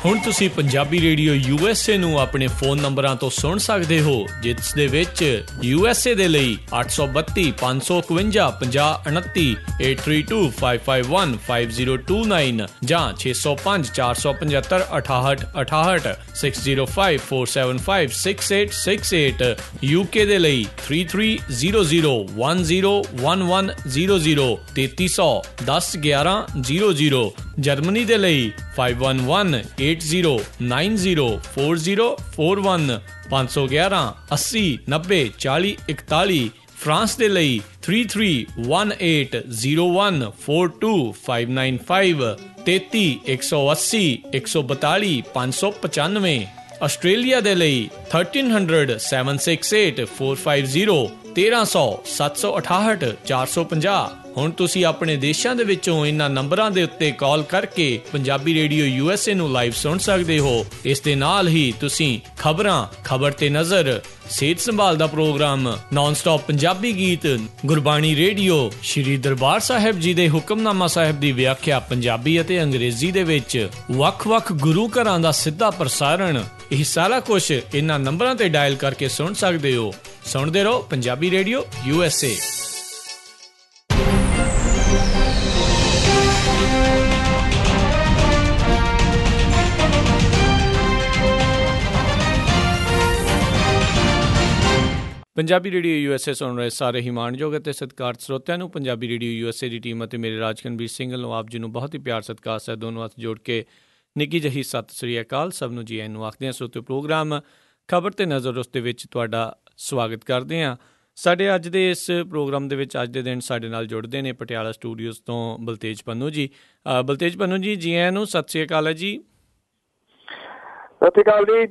ਹੁਣ ਤੁਸੀਂ Punjabi radio USA ਨੂੰ ਆਪਣੇ ਫ਼ੋਨ ਨੰਬਰਾਂ ਤੋਂ ਸੁਣ ਸਕਦੇ ਹੋ, ਜਿਸ ਦੇ ਵਿੱਚ USA ਦੇ ਲਈ 832 551 5029, 8325515029 ਜਾਂ 605 475 6868, 6054756868, UK ਦੇ ਲਈ 3300101100, 3300 ਜਰਮਨੀ ਦੇ ਲਈ 5118090404, 511 80 90 40 41, ਫਰਾਂਸ ਦੇ ਲਈ 3318014255, 33 180 142 595, ਆਸਟ੍ਰੇਲੀਆ ਦੇ ਲਈ 1300 768 450, 1300 768 450। ਹੁਣ ਤੁਸੀਂ ਆਪਣੇ ਦੇਸ਼ਾਂ ਦੇ ਵਿੱਚੋਂ ਇਹਨਾਂ ਨੰਬਰਾਂ ਦੇ ਉੱਤੇ ਕਾਲ ਕਰਕੇ ਪੰਜਾਬੀ ਰੇਡੀਓ USA ਨੂੰ ਲਾਈਵ ਸੁਣ ਸਕਦੇ ਹੋ। ਇਸ ਦੇ ਨਾਲ ਹੀ ਤੁਸੀਂ ਖਬਰਾਂ, ਖਬਰ ਤੇ ਨਜ਼ਰ, ਸਿਹਤ ਸੰਭਾਲ ਦਾ ਪ੍ਰੋਗਰਾਮ, ਨਾਨ ਸਟਾਪ ਪੰਜਾਬੀ ਗੀਤ, ਗੁਰਬਾਣੀ ਰੇਡੀਓ, ਸ਼੍ਰੀ ਦਰਬਾਰ ਸਾਹਿਬ ਜੀ ਦੇ ਹੁਕਮਨਾਮਾ ਸਾਹਿਬ ਦੀ ਵਿਆਖਿਆ ਪੰਜਾਬੀ ਅਤੇ ਅੰਗਰੇਜ਼ੀ ਦੇ ਵਿੱਚ, ਵੱਖ-ਵੱਖ ਗੁਰੂ ਘਰਾਂ ਦਾ ਸਿੱਧਾ ਪ੍ਰਸਾਰਣ, ਇਹ ਸਾਰਾ ਕੁਝ ਇਹਨਾਂ ਨੰਬਰਾਂ ਤੇ ਡਾਇਲ ਕਰਕੇ ਸੁਣ ਸਕਦੇ ਹੋ। ਸੁਣਦੇ ਰਹੋ Punjabi radio USA। Punjabi radio USA ਸੁਣ ਰਹੇ ਸਾਰੇ ਹੀ ਮਾਣਯੋਗ ਅਤੇ ਸਤਿਕਾਰਤ ਸਰੋਤਿਆਂ ਨੂੰ ਪੰਜਾਬੀ ਰੇਡੀਓ USA ਦੀ ਟੀਮ ਅਤੇ ਮੇਰੇ ਰਾਜਕਨਵੀਰ ਸਿੰਘਲ ਨੂੰ ਆਪ ਜੀ ਨੂੰ ਬਹੁਤ ਹੀ ਪਿਆਰ ਸਤਿਕਾਰ ਸਹਿਤ ਦੋਨੋਂ ਹੱਥ ਜੋੜ ਕੇ ਨਿੱਘੀ ਜਿਹੀ ਸਤਿ ਸ੍ਰੀ ਅਕਾਲ। ਸਭ ਨੂੰ ਜੀ ਆਇਆਂ ਨੂੰ ਆਖਦੇ ਹਾਂ। ਸਰੋਤਿਓ, ਪ੍ਰੋਗਰਾਮ ਖਬਰ ਤੇ ਨਜ਼ਰ ਉਸ ਦੇ ਵਿੱਚ ਤੁਹਾਡਾ ਸਵਾਗਤ ਕਰਦੇ ਹਾਂ। ਸਾਡੇ ਅੱਜ ਦੇ ਇਸ ਪ੍ਰੋਗਰਾਮ ਦੇ ਵਿੱਚ ਅੱਜ ਦੇ ਦਿਨ ਸਾਡੇ ਨਾਲ ਜੁੜਦੇ ਨੇ ਪਟਿਆਲਾ ਸਟੂਡੀਓਜ਼ ਤੋਂ ਬਲਤੇਜ ਪੰਨੂ ਜੀ। ਬਲਤੇਜ ਪੰਨੂ ਜੀ, ਜੀ ਆਇਆਂ ਨੂੰ, ਸਤਿ ਸ੍ਰੀ ਅਕਾਲ ਹੈ ਜੀ। ਸਤਿ ਸ੍ਰੀ ਅਕਾਲ ਜੀ,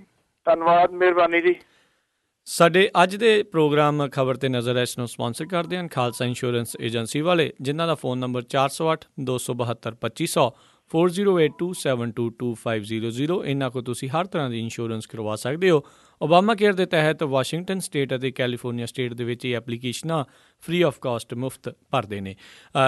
ਧੰਨਵਾਦ, ਮਿਹਰਬਾਨੀ ਜੀ। ਸਾਡੇ ਅੱਜ ਦੇ ਪ੍ਰੋਗਰਾਮ ਖਬਰ ਤੇ ਨਜ਼ਰ ਹੈ, ਇਸ ਨੂੰ ਸਪਾਂਸਰ ਕਰਦੇ ਹਨ ਖਾਲਸਾ ਇੰਸ਼ੋਰੈਂਸ ਏਜੰਸੀ ਵਾਲੇ, ਜਿਨ੍ਹਾਂ ਦਾ ਫ਼ੋਨ ਨੰਬਰ 408 272 2500, 4082722500। ਇਹਨਾਂ ਕੋਲ ਤੁਸੀਂ ਹਰ ਤਰ੍ਹਾਂ ਦੀ ਇੰਸ਼ੋਰੈਂਸ ਕਰਵਾ ਸਕਦੇ ਹੋ। ਓਬਾਮਾ ਕੇਅਰ ਦੇ ਤਹਿਤ ਵਾਸ਼ਿੰਗਟਨ ਸਟੇਟ ਅਤੇ ਕੈਲੀਫੋਰਨੀਆ ਸਟੇਟ ਦੇ ਵਿੱਚ ਇਹ ਐਪਲੀਕੇਸ਼ਨਾਂ ਫ੍ਰੀ ਆਫ ਕਾਸਟ ਮੁਫਤ ਭਰਦੇ ਨੇ।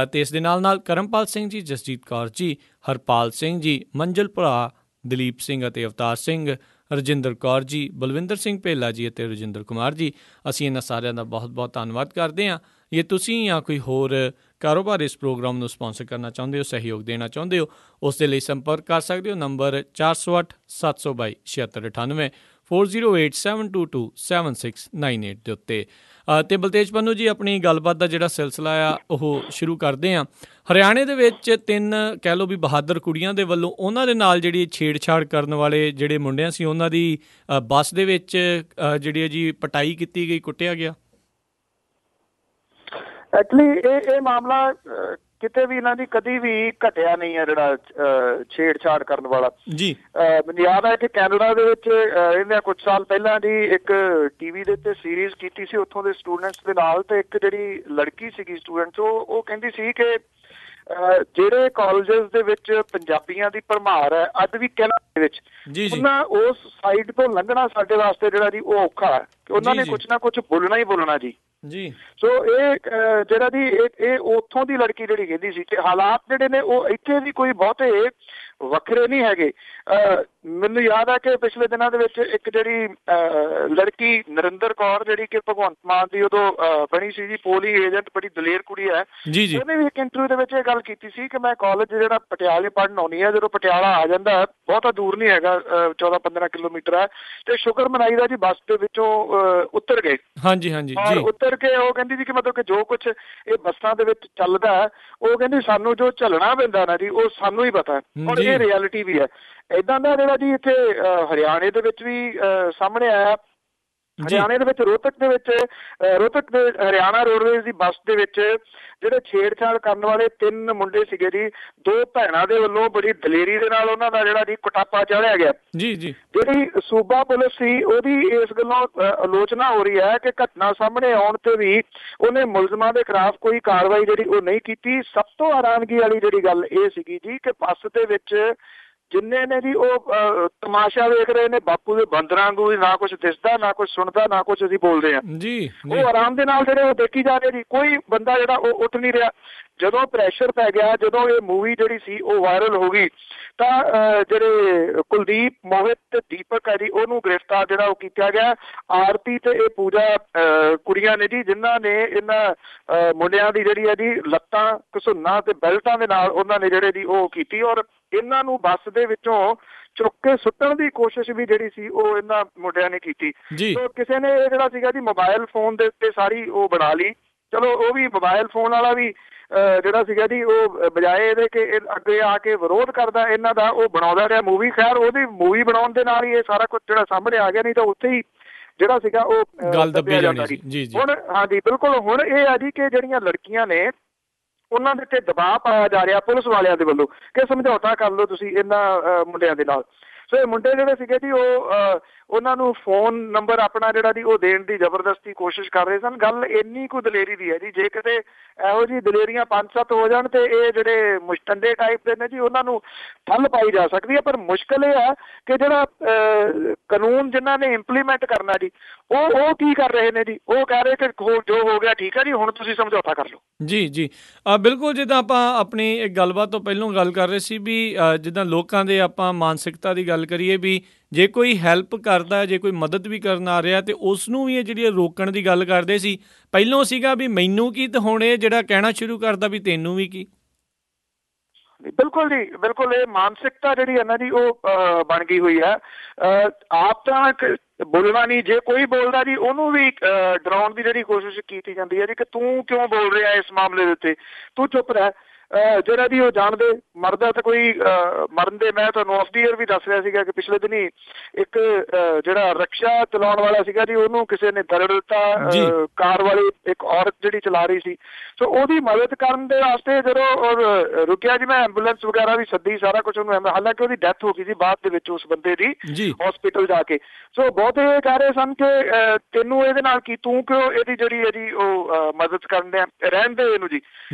ਅਤੇ ਇਸ ਦੇ ਨਾਲ ਨਾਲ ਕਰਮਪਾਲ ਸਿੰਘ ਜੀ, ਜਸਜੀਤ ਕੌਰ ਜੀ, ਹਰਪਾਲ ਸਿੰਘ ਜੀ, ਮੰਜਲ ਭਰਾ, ਦਲੀਪ ਸਿੰਘ ਅਤੇ ਅਵਤਾਰ ਸਿੰਘ, ਰਜਿੰਦਰ ਕੌਰ ਜੀ, ਬਲਵਿੰਦਰ ਸਿੰਘ ਭੇਲਾ ਜੀ ਅਤੇ ਰਜਿੰਦਰ ਕੁਮਾਰ ਜੀ, ਅਸੀਂ ਇਹਨਾਂ ਸਾਰਿਆਂ ਦਾ ਬਹੁਤ ਬਹੁਤ ਧੰਨਵਾਦ ਕਰਦੇ ਹਾਂ। ਜੇ ਤੁਸੀਂ ਜਾਂ ਕੋਈ ਹੋਰ ਕਾਰੋਬਾਰ ਇਸ ਪ੍ਰੋਗਰਾਮ ਨੂੰ ਸਪਾਂਸਰ ਕਰਨਾ ਚਾਹੁੰਦੇ ਹੋ, ਸਹਿਯੋਗ ਦੇਣਾ ਚਾਹੁੰਦੇ ਹੋ, ਉਸ ਦੇ ਲਈ ਸੰਪਰਕ ਕਰ ਸਕਦੇ ਹੋ ਨੰਬਰ 408 722 7698, 4087227698 ਦੇ ਉੱਤੇ। ਅਤੇ ਬਲਤੇਜ ਪੰਨੂ ਜੀ, ਆਪਣੀ ਗੱਲਬਾਤ ਦਾ ਜਿਹੜਾ ਸਿਲਸਿਲਾ ਆ ਉਹ ਸ਼ੁਰੂ ਕਰਦੇ ਹਾਂ। ਹਰਿਆਣੇ ਦੇ ਵਿੱਚ 3 ਕਹਿ ਲਓ ਵੀ ਬਹਾਦਰ ਕੁੜੀਆਂ ਦੇ ਵੱਲੋਂ ਉਹਨਾਂ ਦੇ ਨਾਲ ਜਿਹੜੀ ਛੇੜਛਾੜ ਕਰਨ ਵਾਲੇ ਜਿਹੜੇ ਮੁੰਡਿਆਂ ਸੀ, ਉਹਨਾਂ ਦੀ ਬੱਸ ਦੇ ਵਿੱਚ ਜਿਹੜੀ ਜੀ ਪਟਾਈ ਕੀਤੀ ਗਈ, ਕੁੱਟਿਆ ਗਿਆ। ਐਕਚੁਅਲੀ ਇਹ ਮਾਮਲਾ ਕਿਤੇ ਵੀ ਇਹਨਾਂ ਦੀ ਕਦੀ ਵੀ ਘਟਿਆ ਨਹੀਂ ਹੈ, ਜਿਹੜਾ ਛੇੜਛਾੜ ਕਰਨ ਵਾਲਾ ਜੀ। ਮੈਨੂੰ ਯਾਦ ਹੈ ਕਿ ਕੈਨੇਡਾ ਦੇ ਵਿੱਚ ਇਹਨੇ ਕੁਝ ਸਾਲ ਪਹਿਲਾਂ ਦੀ ਇੱਕ TV ਦੇ ਉੱਤੇ ਸੀਰੀਜ਼ ਕੀਤੀ ਸੀ ਉੱਥੋਂ ਦੇ ਸਟੂਡੈਂਟਸ ਦੇ ਨਾਲ, ਤੇ ਇੱਕ ਜਿਹੜੀ ਲੜਕੀ ਸੀਗੀ ਸਟੂਡੈਂਟ, ਉਹ ਕਹਿੰਦੀ ਸੀ ਕਿ ਜਿਹੜੇ ਕਾਲਜਸ ਦੇ ਵਿੱਚ ਪੰਜਾਬੀਆਂ ਦੀ ਭਰਮਾਰ ਹੈ ਅੱਜ ਵੀ ਕੈਨੇਡਾ ਦੇ ਵਿੱਚ, ਉਹਨਾਂ ਉਸ ਸਾਈਡ ਤੋਂ ਲੰਘਣਾ ਸਾਡੇ ਵਾਸਤੇ ਜਿਹੜਾ ਜੀ ਉਹ ਔਖਾ ਹੈ, ਕਿ ਉਹਨਾਂ ਨੇ ਕੁਛ ਨਾ ਕੁਛ ਬੋਲਣਾ ਹੀ ਬੋਲਣਾ ਜੀ। ਸੋ ਇਹ ਜਿਹੜਾ ਜੀ ਇਹ ਉੱਥੋਂ ਦੀ ਲੜਕੀ ਜਿਹੜੀ ਕਹਿੰਦੀ ਸੀ ਕਿ ਹਾਲਾਤ ਜਿਹੜੇ ਨੇ ਉਹ ਇੱਥੇ ਵੀ ਕੋਈ ਬਹੁਤੇ ਵੱਖਰੇ ਨਹੀਂ ਹੈਗੇ। ਮੈਨੂੰ ਯਾਦ ਹੈ ਕਿ ਪਿਛਲੇ ਦਿਨਾਂ ਦੇ ਵਿੱਚ ਇੱਕ ਜਿਹੜੀ ਲੜਕੀ ਨਰਿੰਦਰ ਕੌਰ, ਜਿਹੜੀ ਕਿ ਭਗਵੰਤ ਮਾਨ ਦੀ ਉਦੋਂ ਬਣੀ ਸੀ ਜੀ ਪੋਲਿੰਗ ਏਜੰਟ, ਬੜੀ ਦਲੇਰ ਕੁੜੀ ਹੈ, ਉਹਨੇ ਵੀ ਇੱਕ ਇੰਟਰਵਿਊ ਦੇ ਵਿੱਚ ਇਹ ਗੱਲ ਕੀਤੀ ਸੀ ਕਿ ਮੈਂ ਕਾਲਜ ਜਿਹੜਾ ਪਟਿਆਲੇ ਪੜ੍ਹਨ ਆਉਂਦੀ ਹੈ, ਜਦੋਂ ਪਟਿਆਲਾ ਆ ਜਾਂਦਾ, ਬਹੁਤਾ ਦੂਰ ਨਹੀਂ ਹੈਗਾ, 14-15 ਕਿਲੋਮੀਟਰ ਹੈ, ਤੇ ਸ਼ੁਕਰ ਮਨਾਈ ਦਾ ਜੀ ਬੱਸ ਦੇ ਵਿੱਚੋਂ ਉਤਰ ਗਏ। ਔਰ ਉਤਰ ਕੇ ਉਹ ਕਹਿੰਦੀ ਸੀ ਕਿ ਮਤਲਬ ਕਿ ਜੋ ਕੁਛ ਇਹ ਬੱਸਾਂ ਦੇ ਵਿੱਚ ਚੱਲਦਾ ਹੈ, ਉਹ ਕਹਿੰਦੀ ਸਾਨੂੰ ਜੋ ਝੱਲਣਾ ਪੈਂਦਾ ਨਾ ਜੀ, ਉਹ ਸਾਨੂੰ ਹੀ ਪਤਾ, ਔਰ ਇਹ ਰਿਐਲਿਟੀ ਵੀ ਹੈ। ਏਦਾਂ ਦਾ ਜਿਹੜਾ ਜੀ ਇੱਥੇ ਹਰਿਆਣੇ ਦੇ ਵਿੱਚ ਵੀ ਸਾਹਮਣੇ ਆਇਆ। ਹਰਿਆਣੇ ਦੇ ਵਿੱਚ ਰੋਹਤਕ ਦੇ ਹਰਿਆਣਾ ਰੋਡਵੇਜ਼ ਦੀ ਬੱਸ ਦੇ ਵਿੱਚ ਜਿਹੜੇ ਛੇੜਛਾੜ ਕਰਨ ਵਾਲੇ 3 ਮੁੰਡੇ ਸੀਗੇ ਜੀ, 2 ਭੈਣਾਂ ਦੇ ਵੱਲੋਂ ਬੜੀ ਦਲੇਰੀ ਦੇ ਨਾਲ ਉਹਨਾਂ ਦਾ ਜਿਹੜਾ ਜੀ ਕੁਟਾਪਾ ਚਾੜਿਆ ਗਿਆ। ਜਿਹੜੀ ਸੂਬਾ ਪੁਲਿਸ ਸੀ ਉਹਦੀ ਇਸ ਗੱਲੋਂ ਆਲੋਚਨਾ ਹੋ ਰਹੀ ਹੈ ਕਿ ਘਟਨਾ ਸਾਹਮਣੇ ਆਉਣ ਤੇ ਵੀ ਉਹਨੇ ਮੁਲਜ਼ਮਾਂ ਦੇ ਖਿਲਾਫ ਕੋਈ ਕਾਰਵਾਈ ਜਿਹੜੀ ਉਹ ਨਹੀਂ ਕੀਤੀ। ਸਭ ਤੋਂ ਹੈਰਾਨਗੀ ਵਾਲੀ ਜਿਹੜੀ ਗੱਲ ਇਹ ਸੀਗੀ ਜੀ ਕਿ ਬੱਸ ਦੇ ਵਿੱਚ ਜਿੰਨੇ ਨੇ ਜੀ ਉਹ ਤਮਾਸ਼ਾ ਵੇਖ ਰਹੇ ਨੇ ਬਾਪੂ ਦੇ ਬਾਂਦਰਾਂ ਵਾਂਗੂ, ਨਾ ਕੁਛ ਦਿਸਦਾ ਨਾ ਕੁਛ ਸੁਣਦਾ ਨਾ ਕੁਛ ਅਸੀਂ ਬੋਲਦੇ ਹਾਂ ਜੀ। ਉਹ ਆਰਾਮ ਦੇ ਨਾਲ ਜਿਹੜੇ ਉਹ ਦੇਖੀ ਜਾ ਰਹੇ ਜੀ, ਕੋਈ ਬੰਦਾ ਜਿਹੜਾ ਉਹ ਉੱਠ ਨਹੀਂ ਰਿਹਾ। ਜਦੋਂ ਪ੍ਰੈਸ਼ਰ ਪੈ ਗਿਆ, ਜਦੋਂ ਇਹ ਮੂਵੀ ਜਿਹੜੀ ਸੀ ਉਹ ਵਾਇਰਲ ਹੋ ਗਈ, ਤਾਂ ਜਿਹੜੇ ਕੁਲਦੀਪ, ਮੋਹਿਤ ਤੇ ਦੀਪਕ ਹੈ ਜੀ, ਉਹਨੂੰ ਗ੍ਰਿਫਤਾਰ ਜਿਹੜਾ ਉਹ ਕੀਤਾ ਗਿਆ। ਆਰਤੀ ਤੇ ਇਹ ਪੂਜਾ ਕੁੜੀਆਂ ਨੇ ਜੀ, ਜਿਨ੍ਹਾਂ ਨੇ ਇਹਨਾਂ ਮੁੰਡਿਆਂ ਦੀ ਜਿਹੜੀ ਹੈ ਜੀ ਲੱਤਾਂ ਘਸੁੰਨਾਂ ਤੇ ਬੈਲਟਾਂ ਦੇ ਨਾਲ ਉਹਨਾਂ ਨੇ ਜਿਹੜੇ ਜੀ ਉਹ ਕੀਤੀ, ਔਰ ਇਹਨਾਂ ਨੂੰ ਬੱਸ ਦੇ ਵਿੱਚੋਂ ਚੁੱਕ ਕੇ ਸੁੱਟਣ ਦੀ ਕੋਸ਼ਿਸ਼ ਵੀ ਜਿਹੜੀ ਸੀ ਉਹ ਇਹਨਾਂ ਮੁੰਡਿਆਂ ਨੇ ਕੀਤੀ। ਸੋ ਕਿਸੇ ਨੇ ਇਹ ਜਿਹੜਾ ਸੀਗਾ ਜੀ ਮੋਬਾਇਲ ਫੋਨ ਦੇ ਉੱਤੇ ਸਾਰੀ ਉਹ ਬਣਾ ਲਈ। ਚਲੋ ਉਹ ਵੀ ਮੋਬਾਇਲ ਫੋਨ ਵਾਲਾ ਵੀ ਜਿਹੜਾ ਸੀਗਾ ਜੀ ਉਹ ਬਜਾਏ ਇਹਦੇ ਕਿ ਅੱਗੇ ਆ ਕੇ ਵਿਰੋਧ ਕਰਦਾ ਇਹਨਾਂ ਦਾ, ਉਹ ਬਣਾਉਂਦਾ ਰਿਹਾ ਮੂਵੀ। ਖੈਰ ਉਹਦੀ ਮੂਵੀ ਬਣਾਉਣ ਦੇ ਨਾਲ ਹੀ ਇਹ ਸਾਰਾ ਕੁਝ ਜਿਹੜਾ ਸਾਹਮਣੇ ਆ ਗਿਆ, ਨਹੀਂ ਤਾਂ ਉੱਥੇ ਹੀ ਜਿਹੜਾ ਸੀਗਾ ਉਹ ਗੱਲ ਦੱਬੀ ਜਾਣੀ ਸੀ। ਹੁਣ ਹਾਂਜੀ ਬਿਲਕੁਲ, ਹੁਣ ਇਹ ਆ ਜੀ ਕਿ ਜਿਹੜੀਆਂ ਲੜਕੀਆਂ ਨੇ ਉਹਨਾਂ ਦੇ ਉੱਤੇ ਦਬਾਅ ਪਾਇਆ ਜਾ ਰਿਹਾ ਪੁਲਿਸ ਵਾਲਿਆਂ ਦੇ ਵੱਲੋਂ ਕਿ ਸਮਝੌਤਾ ਕਰ ਲਓ ਤੁਸੀਂ ਇਹਨਾਂ ਮੁੰਡਿਆਂ ਦੇ ਨਾਲ। ਸੋ ਇਹ ਮੁੰਡੇ ਜਿਹੜੇ ਸੀਗੇ ਜੀ ਉਹ ਉਹਨਾਂ ਨੂੰ ਫੋਨ ਨੰਬਰ ਆਪਣਾ ਜਿਹੜਾ ਜੀ ਉਹ ਦੇਣ ਦੀ ਜ਼ਬਰਦਸਤੀ ਕੋਸ਼ਿਸ਼ ਕਰ ਰਹੇ ਸਨ। ਗੱਲ ਇੰਨੀ ਕੁ ਦਲੇਰੀ ਦੀ ਹੈ ਜੀ, ਜੇ ਕਿਤੇ ਇਹੋ ਜਿਹੀ ਦਲੇਰੀਆਂ 5-7 ਹੋ ਜਾਣ ਤੇ ਇਹ ਜਿਹੜੇ ਮੁਸ਼ਤੰਡੇ ਟਾਈਪ ਦੇ ਨੇ ਜੀ ਉਹਨਾਂ ਨੂੰ ਠੱਲ ਪਾਈ ਜਾ ਸਕਦੀ ਹੈ। ਪਰ ਮੁਸ਼ਕਿਲ ਇਹ ਹੈ ਕਿ ਜਿਹੜਾ ਕਾਨੂੰਨ ਜਿਨ੍ਹਾਂ ਨੇ ਇੰਪਲੀਮੈਂਟ ਕਰਨਾ ਜੀ ਉਹ ਕੀ ਕਰ ਰਹੇ ਨੇ ਜੀ, ਉਹ ਕਹਿ ਰਹੇ ਕਿ ਜੋ ਹੋ ਗਿਆ ਠੀਕ ਹੈ ਜੀ, ਹੁਣ ਤੁਸੀਂ ਸਮਝੌਤਾ ਕਰ ਲਓ। ਜੀ ਬਿਲਕੁਲ, ਜਿੱਦਾਂ ਆਪਾਂ ਆਪਣੀ ਇੱਕ ਗੱਲਬਾਤ ਤੋਂ ਪਹਿਲਾਂ ਗੱਲ ਕਰ ਰਹੇ ਸੀ ਵੀ ਜਿੱਦਾਂ ਲੋਕਾਂ ਦੇ ਆਪਾਂ ਮਾਨਸਿਕਤਾ ਦੀ ਗੱਲ ਕਰੀਏ ਵੀ ਜੇ ਕੋਈ ਹੈਲਪ ਕਰਦਾ, ਜੇ ਕੋਈ ਮਦਦ ਵੀ ਕਰਨ ਆ ਰਿਹਾ ਤੇ ਉਸ ਨੂੰ ਵੀ ਇਹ ਜਿਹੜੀ ਰੋਕਣ ਦੀ ਗੱਲ ਕਰਦੇ ਸੀ। ਪਹਿਲੋਂ ਸੀਗਾ ਵੀ ਮੈਨੂੰ ਕੀ, ਤੇ ਹੁਣ ਇਹ ਜਿਹੜਾ ਕਹਿਣਾ ਸ਼ੁਰੂ ਕਰਦਾ ਵੀ ਤੈਨੂੰ ਵੀ ਕੀ। ਬਿਲਕੁਲ ਜੀ ਬਿਲਕੁਲ, ਇਹ ਮਾਨਸਿਕਤਾ ਜਿਹੜੀ ਹੈ ਨਾ ਜੀ ਉਹ ਬਣ ਗਈ ਹੋਈ ਹੈ। ਆਪ ਤਾਂ ਬੋਲਣਾ ਨਹੀਂ, ਜੇ ਕੋਈ ਬੋਲਦਾ ਜੀ ਉਹਨੂੰ ਵੀ ਡਰਾਉਣ ਦੀ ਜਿਹੜੀ ਕੋਸ਼ਿਸ਼ ਕੀਤੀ ਜਾਂਦੀ ਹੈ ਜੀ ਕਿ ਤੂੰ ਕਿਉਂ ਬੋਲ ਰਿਹਾ ਇਸ ਮਾਮਲੇ ਦੇ ਉੱਤੇ, ਤੂੰ ਚੁੱਪ ਰਹਿ। ਜਿਹੜਾ ਜੀ ਉਹ ਜਾਣਦੇ ਮਰਦਾ ਤਾਂ ਕੋਈ ਮਰਨ ਦੇ, ਮੈਂ ਤੁਹਾਨੂੰ ਆਫ ਦੀ ਈਅਰ ਵੀ ਦੱਸ ਰਿਹਾ ਸੀਗਾ ਕਿ ਪਿਛਲੇ ਦਿਨੀ ਇੱਕ ਜਿਹੜਾ ਰਕਸ਼ਾ ਚਲਾਉਣ ਵਾਲਾ ਸੀਗਾ ਜੀ ਉਹਨੂੰ ਕਿਸੇ ਨੇ ਦਰੜ ਦਿੱਤਾ, ਕਾਰ ਵਾਲੀ ਇੱਕ ਔਰਤ ਜਿਹੜੀ ਚਲਾ ਰਹੀ ਸੀ। ਸੋ ਉਹਦੀ ਮਦਦ ਕਰਨ ਦੇ ਵਾਸਤੇ ਜਦੋਂ ਰੁਕਿਆ ਜੀ, ਮੈਂ ਐਂਬੂਲੈਂਸ ਵਗੈਰਾ ਵੀ ਸੱਦੀ, ਸਾਰਾ ਕੁਝ ਉਹਨੂੰ, ਹਾਲਾਂਕਿ ਉਹਦੀ ਡੈਥ ਹੋ ਗਈ ਸੀ ਬਾਅਦ ਦੇ ਵਿੱਚ ਉਸ ਬੰਦੇ ਦੀ ਹਸਪੀਟਲ ਜਾ ਕੇ। ਸੋ ਬਹੁਤ ਇਹ ਕਹਿ ਰਹੇ ਸਨ ਕਿ ਤੈਨੂੰ ਇਹਦੇ ਨਾਲ ਕੀ, ਤੂੰ ਕਿਉਂ ਇਹਦੀ ਜਿਹੜੀ ਹੈ ਜੀ ਉਹ ਮਦਦ ਕਰਨ ਦੇ, ਰਹਿਣ ਦੇ ਇਹਨੂੰ ਜੀ।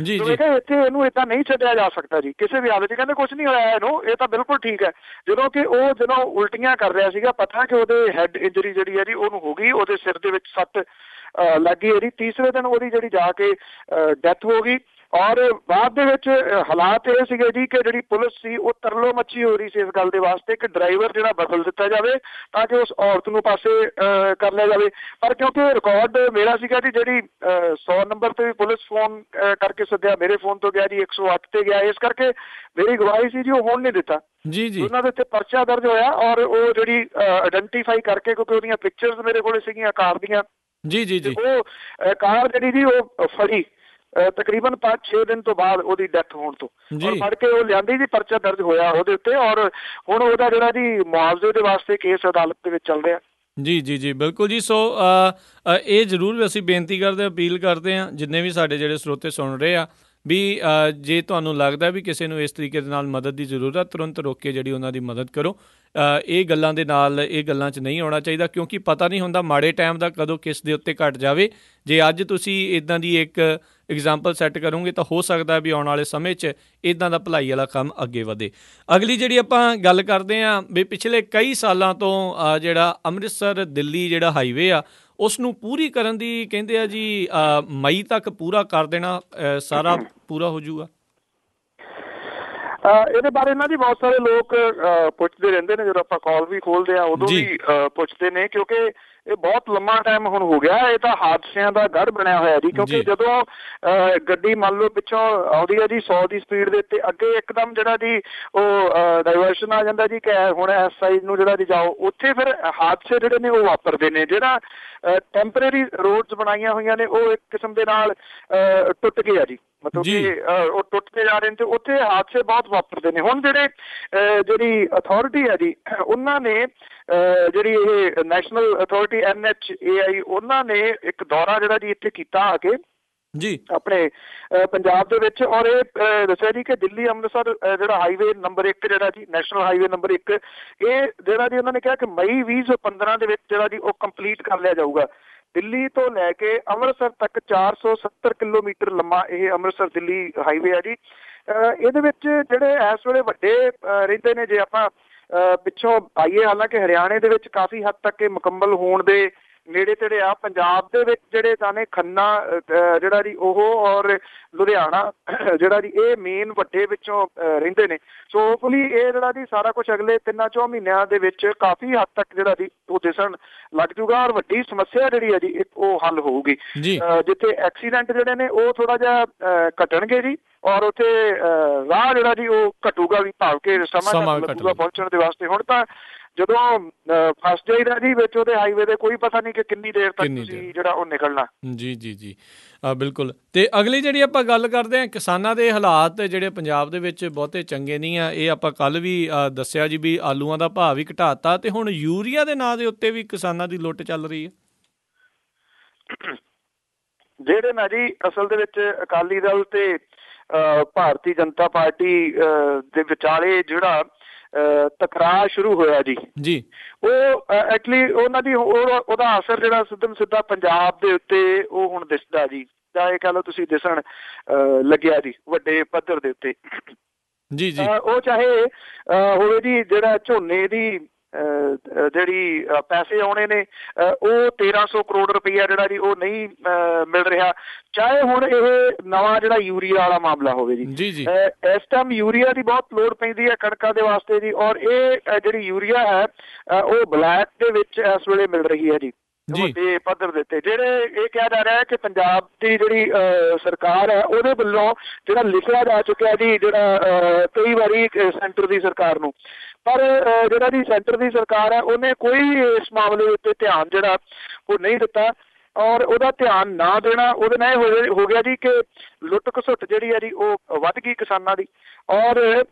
ਇੱਥੇ ਇਹਨੂੰ ਏਦਾਂ ਨਹੀਂ ਛੱਡਿਆ ਜਾ ਸਕਦਾ ਜੀ ਕਿਸੇ ਵੀ ਹਾਲਤ 'ਚ। ਕਹਿੰਦੇ ਕੁਛ ਨਹੀਂ ਹੋਇਆ ਇਹਨੂੰ, ਇਹ ਤਾਂ ਬਿਲਕੁਲ ਠੀਕ ਹੈ। ਜਦੋਂ ਕਿ ਉਹ ਜਦੋਂ ਉਲਟੀਆਂ ਕਰ ਰਿਹਾ ਸੀਗਾ, ਪਤਾ ਕਿ ਉਹਦੇ ਹੈਡ ਇੰਜਰੀ ਜਿਹੜੀ ਹੈ ਜੀ ਉਹਨੂੰ ਹੋ ਗਈ, ਉਹਦੇ ਸਿਰ ਦੇ ਵਿੱਚ ਸੱਟ ਲੱਗ ਗਈ ਇਹਦੀ। ਤੀਸਰੇ ਦਿਨ ਉਹਦੀ ਜਿਹੜੀ ਜਾ ਕੇ ਡੈਥ ਹੋ ਗਈ। ਔਰ ਬਾਅਦ ਦੇ ਵਿੱਚ ਹਾਲਾਤ ਇਹ ਸੀਗੇ ਜੀ ਕਿ ਜਿਹੜੀ ਪੁਲਿਸ ਸੀ ਉਹ ਤਰਲੋ ਮੱਛੀ ਹੋ ਰਹੀ ਸੀ ਇਸ ਗੱਲ ਦੇ ਵਾਸਤੇ ਕਿ ਡਰਾਈਵਰ ਜਿਹੜਾ ਬਦਲ ਦਿੱਤਾ ਜਾਵੇ ਤਾਂ ਕਿ ਉਸ ਔਰਤ ਨੂੰ ਪਾਸੇ ਕਰ ਲਿਆ ਜਾਵੇ। ਪਰ ਕਿਉਂਕਿ ਰਿਕਾਰਡ ਮੇਰਾ ਸੀਗਾ ਜੀ, ਜਿਹੜੀ 100 ਨੰਬਰ ਤੇ ਵੀ ਪੁਲਿਸ ਫੋਨ ਕਰਕੇ ਸੱਦਿਆ, ਮੇਰੇ ਫੋਨ ਤੋਂ ਗਿਆ ਜੀ 108 ਤੇ ਗਿਆ, ਇਸ ਕਰਕੇ ਮੇਰੀ ਗਵਾਹੀ ਸੀ ਜੀ ਉਹ ਹੋਣ ਨਹੀਂ ਦਿੱਤਾ ਜੀ। ਉਹਨਾਂ ਦੇ ਉੱਤੇ ਪਰਚਾ ਦਰਜ ਹੋਇਆ ਔਰ ਉਹ ਜਿਹੜੀ ਆਇਡੈਂਟੀਫਾਈ ਕਰਕੇ, ਕਿਉਂਕਿ ਉਹਦੀਆਂ ਪਿਕਚਰਸ ਮੇਰੇ ਕੋਲ ਸੀਗੀਆਂ ਕਾਰ ਦੀਆਂ ਜੀ, ਉਹ ਕਾਰ ਜਿਹੜੀ ਜੀ ਉਹ ਫੜੀ ਤਕਰੀਬਨ 5-6 ਦਿਨ ਤੋਂ ਬਾਅਦ ਉਹਦੀ ਡੈਥ ਹੋਣ ਤੋਂ, ਔਰ ਫੜ ਕੇ ਉਹ ਲਿਆਂਦੀ ਜੀ, ਪਰਚਾ ਦਰਜ ਹੋਇਆ ਉਹਦੇ ਉੱਤੇ। ਔਰ ਹੁਣ ਉਹਦਾ ਜਿਹੜਾ ਜੀ ਮੁਆਵਜ਼ੇ ਦੇ ਵਾਸਤੇ ਕੇਸ ਅਦਾਲਤ ਦੇ ਵਿੱਚ ਚੱਲ ਰਿਹਾ। ਜੀ ਬਿਲਕੁਲ ਜੀ। ਸੋ ਇਹ ਜ਼ਰੂਰ ਅਸੀਂ ਬੇਨਤੀ ਕਰਦੇ, ਅਪੀਲ ਕਰਦੇ ਹਾਂ ਜਿੰਨੇ ਵੀ ਸਾਡੇ ਜਿਹੜੇ ਸਰੋਤੇ ਸੁਣ ਰਹੇ ਆ ਵੀ ਜੇ ਤੁਹਾਨੂੰ ਲੱਗਦਾ ਵੀ ਕਿਸੇ ਨੂੰ ਇਸ ਤਰੀਕੇ ਦੇ ਨਾਲ ਮਦਦ ਦੀ ਜ਼ਰੂਰਤ, ਤੁਰੰਤ ਰੋਕ ਕੇ ਜਿਹੜੀ ਉਹਨਾਂ ਦੀ ਮਦਦ ਕਰੋ। ਇਹ ਗੱਲਾਂ ਦੇ ਨਾਲ, ਇਹ ਗੱਲਾਂ 'ਚ ਨਹੀਂ ਆਉਣਾ ਚਾਹੀਦਾ, ਕਿਉਂਕਿ ਪਤਾ ਨਹੀਂ ਹੁੰਦਾ ਮਾੜੇ ਟਾਈਮ ਦਾ ਕਦੋਂ ਕਿਸ ਦੇ ਉੱਤੇ ਘਟ ਜਾਵੇ। ਜੇ ਅੱਜ ਤੁਸੀਂ ਇੱਦਾਂ ਦੀ ਇੱਕ ਐਗਜ਼ਾਮਪਲ ਸੈੱਟ ਕਰੋਗੇ ਤਾਂ ਹੋ ਸਕਦਾ ਵੀ ਆਉਣ ਵਾਲੇ ਸਮੇਂ 'ਚ ਇੱਦਾਂ ਦਾ ਭਲਾਈ ਵਾਲਾ ਕੰਮ ਅੱਗੇ ਵਧੇ। ਅਗਲੀ ਜਿਹੜੀ ਆਪਾਂ ਗੱਲ ਕਰਦੇ ਹਾਂ ਵੀ ਪਿਛਲੇ ਕਈ ਸਾਲਾਂ ਤੋਂ ਜਿਹੜਾ ਅੰਮ੍ਰਿਤਸਰ ਦਿੱਲੀ ਜਿਹੜਾ ਹਾਈਵੇ ਆ ਉਸ ਨੂੰ ਪੂਰੀ ਕਰਨ ਦੀ ਕਹਿੰਦੇ ਆ ਜੀ ਮਈ ਤੱਕ ਪੂਰਾ ਕਰ ਦੇਣਾ, ਸਾਰਾ ਪੂਰਾ ਹੋ ਜਾਊਗਾ। ਇਹਦੇ ਬਾਰੇ ਨਾ ਜੀ ਬਹੁਤ ਸਾਰੇ ਲੋਕ ਪੁੱਛਦੇ ਰਹਿੰਦੇ ਨੇ, ਜਦੋਂ ਆਪਾਂ ਕਾਲ ਵੀ ਖੋਲਦੇ ਹਾਂ ਉਦੋਂ ਵੀ ਪੁੱਛਦੇ ਨੇ, ਕਿਉਂਕਿ ਇਹ ਬਹੁਤ ਲੰਮਾ ਟਾਈਮ ਹੁਣ ਹੋ ਗਿਆ। ਇਹ ਤਾਂ ਹਾਦਸਿਆਂ ਦਾ ਗੜ੍ਹ ਬਣਿਆ ਹੋਇਆ ਜੀ, ਕਿਉਂਕਿ ਜਦੋਂ ਗੱਡੀ ਮੰਨ ਲਓ ਪਿੱਛੋਂ ਆਉਂਦੀ ਹੈ ਜੀ 100 ਦੀ ਸਪੀਡ ਦੇ ਉੱਤੇ, ਅੱਗੇ ਇੱਕਦਮ ਜਿਹੜਾ ਜੀ ਉਹ ਡਾਇਵਰਸ਼ਨ ਆ ਜਾਂਦਾ ਜੀ ਕਿ ਹੁਣ ਇਸ ਸਾਈਡ ਨੂੰ ਜਿਹੜਾ ਜੀ ਜਾਓ, ਉੱਥੇ ਫਿਰ ਹਾਦਸੇ ਜਿਹੜੇ ਨੇ ਉਹ ਵਾਪਰਦੇ ਨੇ। ਜਿਹੜਾ ਟੈਂਪਰੇਰੀ ਰੋਡਸ ਬਣਾਈਆਂ ਹੋਈਆਂ ਨੇ ਉਹ ਇੱਕ ਕਿਸਮ ਦੇ ਨਾਲ ਟੁੱਟ ਗਏ ਆ ਜੀ, ਮਤਲਬ ਕਿ ਉਹ ਟੁੱਟਦੇ ਜਾ ਰਹੇ ਨੇ ਤੇ ਉੱਥੇ ਹਾਦਸੇ ਬਹੁਤ ਵਾਪਰਦੇ ਨੇ। ਹੁਣ ਜਿਹੜੀ ਅਥਾਰਟੀ ਹੈ ਜੀ ਉਹਨਾਂ ਨੇ ਜਿਹੜੀ ਇਹ ਨੈਸ਼ਨਲ ਅਥਾਰਟੀ NHAI, ਉਹਨਾਂ ਨੇ ਇੱਕ ਦੌਰਾ ਜਿਹੜਾ ਜੀ ਇੱਥੇ ਕੀਤਾ ਆ ਕੇ ਆਪਣੇ ਪੰਜਾਬ ਦੇ ਵਿੱਚ, ਔਰ ਇਹ ਦੱਸਿਆ ਜੀ ਕਿ ਦਿੱਲੀ ਅੰਮ੍ਰਿਤਸਰ ਜਿਹੜਾ ਹਾਈਵੇ ਨੰਬਰ 1 ਜਿਹੜਾ ਜੀ ਨੈਸ਼ਨਲ ਹਾਈਵੇ ਨੰਬਰ 1, ਇਹ ਜਿਹੜਾ ਜੀ ਉਹਨਾਂ ਨੇ ਕਿਹਾ ਕਿ ਮਈ 2015 ਦੇ ਵਿੱਚ ਜਿਹੜਾ ਜੀ ਉਹ ਕੰਪਲੀਟ ਕਰ ਲਿਆ ਜਾਊਗਾ। ਦਿੱਲੀ ਤੋਂ ਲੈ ਕੇ ਅੰਮ੍ਰਿਤਸਰ ਤੱਕ 470 ਕਿਲੋਮੀਟਰ ਲੰਮਾ ਇਹ ਅੰਮ੍ਰਿਤਸਰ ਦਿੱਲੀ ਹਾਈਵੇ ਹੈ ਜੀ। ਇਹਦੇ ਵਿੱਚ ਜਿਹੜੇ ਇਸ ਵੇਲੇ ਵੱਡੇ ਰਹਿੰਦੇ ਨੇ, ਜੇ ਆਪਾਂ ਪਿੱਛੋਂ ਆਈਏ, ਹਾਲਾਂਕਿ ਹਰਿਆਣੇ ਦੇ ਵਿੱਚ ਕਾਫੀ ਹੱਦ ਤੱਕ ਇਹ ਮੁਕੰਮਲ ਹੋਣ ਦੇ ਨੇੜੇ ਤੇੜੇ ਆ। ਪੰਜਾਬ ਦੇ ਵਿੱਚ ਜਿਹੜੇ ਤਾਂ ਨੇ ਖੰਨਾ ਜਿਹੜਾ ਜੀ ਉਹ ਔਰ ਲੁਧਿਆਣਾ ਜਿਹੜਾ ਜੀ ਇਹ ਮੇਨ ਵੱਡੇ ਵਿੱਚੋਂ ਰਹਿੰਦੇ ਨੇ। ਸੋ ਹੋਪਫੁਲੀ ਇਹ ਜਿਹੜਾ ਜੀ ਸਾਰਾ ਕੁਛ ਅਗਲੇ 3-4 ਮਹੀਨਿਆਂ ਦੇ ਵਿੱਚ ਕਾਫੀ ਹੱਦ ਤੱਕ ਜਿਹੜਾ ਜੀ ਉਹ ਦਿਸਣ ਲੱਗ ਜੂਗਾ ਔਰ ਵੱਡੀ ਸਮੱਸਿਆ ਜਿਹੜੀ ਹੈ ਜੀ ਇੱਕ ਉਹ ਹੱਲ ਹੋਊਗੀ। ਜਿੱਥੇ ਐਕਸੀਡੈਂਟ ਜਿਹੜੇ ਨੇ ਉਹ ਥੋੜਾ ਜਿਹਾ ਘਟਣਗੇ ਜੀ ਔਰ ਉੱਥੇ ਰਾਹ ਜਿਹੜਾ ਜੀ ਉਹ ਘਟੂਗਾ ਵੀ, ਭਾਵ ਕੇ ਸਮਾਂ ਲੱਗੂਗਾ ਪਹੁੰਚਣ ਦੇ ਵਾਸਤੇ। ਹੁਣ ਤਾਂ ਜਦੋਂ ਫਸ ਜਾਈਦਾ ਜੀ ਵਿੱਚ ਉਹਦੇ ਹਾਈਵੇ ਦੇ ਕੋਈ ਪਤਾ ਨਹੀਂ ਕਿ ਕਿੰਨੀ ਦੇਰ ਤੱਕ ਤੁਸੀਂ ਜਿਹੜਾ ਉਹ ਨਿਕਲਣਾ। ਜੀ ਬਿਲਕੁਲ। ਤੇ ਅਗਲੀ ਜਿਹੜੀ ਆਪਾਂ ਗੱਲ ਕਰਦੇ ਹਾਂ, ਕਿਸਾਨਾਂ ਦੇ ਹਾਲਾਤ ਜਿਹੜੇ ਪੰਜਾਬ ਦੇ ਵਿੱਚ ਬਹੁਤੇ ਚੰਗੇ ਨਹੀਂ ਆ। ਇਹ ਆਪਾਂ ਕੱਲ ਵੀ ਦੱਸਿਆ ਜੀ ਵੀ ਆਲੂਆਂ ਦਾ ਭਾਅ ਵੀ ਘਟਾਤਾ ਤੇ ਹੁਣ ਯੂਰੀਆ ਦੇ ਨਾਂ ਦੇ ਉੱਤੇ ਵੀ ਕਿਸਾਨਾਂ ਦੀ ਲੁੱਟ ਚੱਲ ਰਹੀ ਹੈ। ਜਿਹੜੇ ਨਾ ਜੀ ਅਸਲ ਦੇ ਵਿੱਚ ਅਕਾਲੀ ਦਲ ਤੇ ਭਾਰਤੀ ਜਨਤਾ ਪਾਰਟੀ ਦੇ ਵਿਚਾਲੇ ਜਿਹੜਾ ਟਕਰਾਅ ਸ਼ੁਰੂ ਹੋਇਆ ਜੀ ਉਹ ਐਕਚੁਅਲੀ ਉਹਨਾਂ ਦੀ ਉਹਦਾ ਅਸਰ ਜਿਹੜਾ ਸਿੱਧਾ ਪੰਜਾਬ ਦੇ ਉੱਤੇ ਉਹ ਹੁਣ ਦਿਸਦਾ ਜੀ, ਜਾਂ ਇਹ ਕਹਿ ਲਓ ਤੁਸੀਂ ਦਿਸਣ ਲੱਗਿਆ ਜੀ ਵੱਡੇ ਪੱਧਰ ਦੇ ਉੱਤੇ। ਉਹ ਚਾਹੇ ਹੋਵੇ ਜੀ ਜਿਹੜਾ ਝੋਨੇ ਦੀ ਜਿਹੜੀ ਪੈਸੇ ਆਉਣੇ ਨੇ ਉਹ 1300 ਕਰੋੜ ਰੁਪਈਆ ਜਿਹੜਾ ਜੀ ਉਹ ਨਹੀਂ ਮਿਲ ਰਿਹਾ, ਚਾਹੇ ਹੁਣ ਇਹ ਨਵਾਂ ਜਿਹੜਾ ਯੂਰੀਆ ਵਾਲਾ ਮਾਮਲਾ ਹੋਵੇ ਜੀ। ਇਸ ਟਾਈਮ ਯੂਰੀਆ ਦੀ ਬਹੁਤ ਲੋੜ ਪੈਂਦੀ ਹੈ ਕਣਕਾਂ ਦੇ ਵਾਸਤੇ ਜੀ, ਔਰ ਇਹ ਜਿਹੜੀ ਯੂਰੀਆ ਹੈ ਉਹ ਬਲੈਕ ਦੇ ਵਿੱਚ ਇਸ ਵੇਲੇ ਮਿਲ ਰਹੀ ਹੈ ਜੀ ਵੱਡੇ ਪੱਧਰ ਦੇ ਉੱਤੇ। ਜਿਹੜੇ ਇਹ ਕਿਹਾ ਜਾ ਰਿਹਾ ਹੈ ਕਿ ਪੰਜਾਬ ਦੀ ਜਿਹੜੀ ਸਰਕਾਰ ਹੈ ਉਹਦੇ ਵੱਲੋਂ ਜਿਹੜਾ ਲਿਖਿਆ ਜਾ ਚੁੱਕਿਆ ਜੀ ਜਿਹੜਾ ਕਈ ਵਾਰੀ ਸੈਂਟਰ ਦੀ ਸਰਕਾਰ ਨੂੰ, ਪਰ ਜਿਹੜਾ ਜੀ ਸੈਂਟਰ ਦੀ ਸਰਕਾਰ ਹੈ ਉਹਨੇ ਕੋਈ ਇਸ ਮਾਮਲੇ ਉੱਤੇ ਧਿਆਨ ਜਿਹੜਾ ਉਹ ਨਹੀਂ ਦਿੱਤਾ, ਔਰ ਉਹਦਾ ਧਿਆਨ ਨਾ ਦੇਣਾ ਉਹਦੇ ਨਾਲ ਇਹ ਹੋ ਗਿਆ ਜੀ ਕਿ ਲੁੱਟ ਖਸੁੱਟ ਜਿਹੜੀ ਹੈ ਜੀ ਉਹ ਵੱਧ ਗਈ ਕਿਸਾਨਾਂ ਦੀ। ਔਰ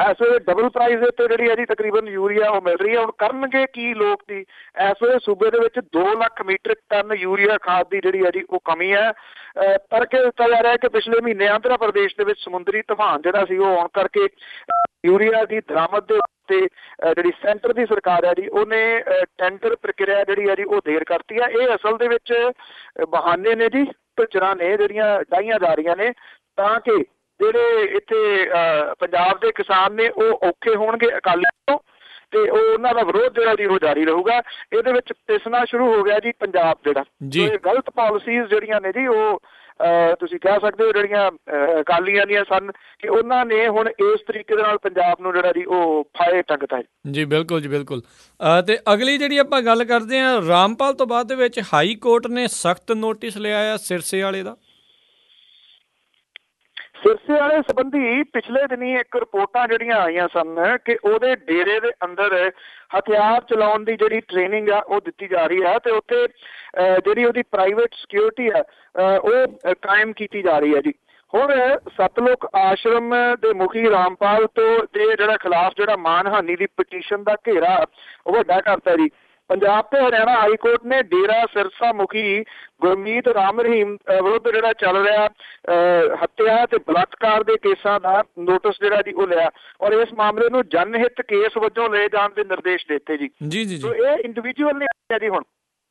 ਇਸ ਵੇਲੇ ਡਬਲ ਪ੍ਰਾਈਜ਼ ਦੇ ਉੱਤੇ ਜਿਹੜੀ ਹੈ ਜੀ ਤਕਰੀਬਨ ਯੂਰੀਆ ਉਹ ਮਿਲ ਰਹੀ ਹੈ। ਹੁਣ ਕਰਨਗੇ ਕੀ ਲੋਕ ਦੀ? ਇਸ ਵੇਲੇ ਸੂਬੇ ਦੇ ਵਿੱਚ 2 ਲੱਖ ਮੀਟਰਿਕ ਟਨ ਯੂਰੀਆ ਖਾਦ ਦੀ ਜਿਹੜੀ ਹੈ ਜੀ ਉਹ ਕਮੀ ਹੈ। ਕਰਕੇ ਦਿੱਤਾ ਜਾ ਰਿਹਾ ਕਿ ਪਿਛਲੇ ਮਹੀਨੇ ਆਂਧਰਾ ਪ੍ਰਦੇਸ਼ ਦੇ ਵਿੱਚ ਸਮੁੰਦਰੀ ਤੂਫਾਨ ਜਿਹੜਾ ਸੀ ਉਹ ਆਉਣ ਕਰਕੇ ਯੂਰੀਆ ਦੀ ਦਰਾਮਦ ਦੇ ਉੱਤੇ ਜਿਹੜੀ ਸੈਂਟਰ ਦੀ ਸਰਕਾਰ ਹੈ ਜੀ ਉਹਨੇ ਟੈਂਡਰ ਪ੍ਰਕਿਰਿਆ ਜਿਹੜੀ ਹੈ ਜੀ ਉਹ ਦੇਰ ਕਰਤੀ ਹੈ। ਇਹ ਅਸਲ ਦੇ ਵਿੱਚ ਬਹਾਨੇ ਨੇ ਜੀ, ਝਿੜਕਾਂ ਨੇ ਜਿਹੜੀਆਂ ਡਾਹੀਆਂ ਜਾ ਰਹੀਆਂ ਨੇ ਤਾਂ ਕਿ ਜਿਹੜੇ ਇੱਥੇ ਪੰਜਾਬ ਦੇ ਕਿਸਾਨ ਨੇ ਉਹ ਔਖੇ ਹੋਣਗੇ ਅਕਾਲੀ ਤੋਂ, ਤੇ ਉਹ ਉਹਨਾਂ ਦਾ ਵਿਰੋਧ ਜਿਹੜਾ ਜੀ ਉਹ ਜਾਰੀ ਰਹੂਗਾ। ਇਹਦੇ ਵਿੱਚ ਪਿਸਣਾ ਸ਼ੁਰੂ ਹੋ ਗਿਆ ਜੀ ਪੰਜਾਬ ਜਿਹੜਾ। ਇਹ ਗਲਤ ਪਾਲਿਸੀਜ਼ ਜਿਹੜੀਆਂ ਨੇ ਜੀ ਉਹ ਤੁਸੀਂ ਕਹਿ ਸਕਦੇ ਹੋ ਜਿਹੜੀਆਂ ਅਕਾਲੀਆਂ ਦੀਆਂ ਸਨ ਕਿ ਉਹਨਾਂ ਨੇ ਹੁਣ ਇਸ ਤਰੀਕੇ ਦੇ ਨਾਲ ਪੰਜਾਬ ਨੂੰ ਜਿਹੜਾ ਜੀ ਉਹ ਫਾਇਦੇ ਟੰਗਤਾ ਹੈ ਜੀ। ਬਿਲਕੁਲ ਜੀ ਬਿਲਕੁਲ। ਤੇ ਅਗਲੀ ਜਿਹੜੀ ਆਪਾਂ ਗੱਲ ਕਰਦੇ ਹਾਂ, ਰਾਮਪਾਲ ਤੋਂ ਬਾਅਦ ਦੇ ਵਿੱਚ ਹਾਈ ਕੋਰਟ ਨੇ ਸਖਤ ਨੋਟਿਸ ਲਿਆ ਆ ਸਿਰਸੇ ਵਾਲੇ ਦਾ। ਸਿਰਸੇ ਵਾਲੇ ਸੰਬੰਧੀ ਪਿਛਲੇ ਦਿਨੀ ਇੱਕ ਰਿਪੋਰਟਾਂ ਜਿਹੜੀਆਂ ਆਈਆਂ ਸਨ ਕਿ ਉਹਦੇ ਡੇਰੇ ਦੇ ਅੰਦਰ ਹਥਿਆਰ ਚਲਾਉਣ ਦੀ ਜਿਹੜੀ ਟ੍ਰੇਨਿੰਗ ਆ ਉਹ ਦਿੱਤੀ ਜਾ ਰਹੀ ਹੈ, ਤੇ ਉੱਥੇ ਜਿਹੜੀ ਉਹਦੀ ਪ੍ਰਾਈਵੇਟ ਸਿਕਿਉਰਿਟੀ ਹੈ ਉਹ ਕਾਇਮ ਕੀਤੀ ਜਾ ਰਹੀ ਹੈ ਜੀ। ਹੁਣ ਸਤਲੁਕ ਆਸ਼ਰਮ ਦੇ ਮੁਖੀ ਰਾਮਪਾਲ ਤੋਂ ਦੇ ਜਿਹੜਾ ਖਿਲਾਫ ਜਿਹੜਾ ਮਾਨਹਾਨੀ ਦੀ ਪਟੀਸ਼ਨ ਦਾ ਘੇਰਾ ਉਹ ਵੱਡਾ ਕਰਤਾ ਜੀ। ਪੰਜਾਬ ਤੇ ਹਰਿਆਣਾ ਹਾਈ ਕੋਰਟ ਨੇ ਡੇਰਾ ਸਿਰਸਾ ਮੁਖੀ ਗੁਰਮੀਤ ਰਾਮ ਰਹੀਮ ਵਿਰੁੱਧ ਜਿਹੜਾ ਚੱਲ ਰਿਹਾ ਹੱਤਿਆ ਤੇ ਬਲਾਤਕਾਰ ਦੇ ਕੇਸਾਂ ਦਾ ਨੋਟਿਸ ਜਿਹੜਾ ਜੀ ਉਹ ਲਿਆ, ਔਰ ਇਸ ਮਾਮਲੇ ਨੂੰ ਜਨਹਿਤ ਕੇਸ ਵਜੋਂ ਲਏ ਜਾਣ ਦੇ ਨਿਰਦੇਸ਼ ਦਿੱਤੇ ਜੀ। ਸੋ ਇਹ ਇੰਡੀਵਿਜੂਅਲ ਨੇ ਜੀ ਹੁਣ,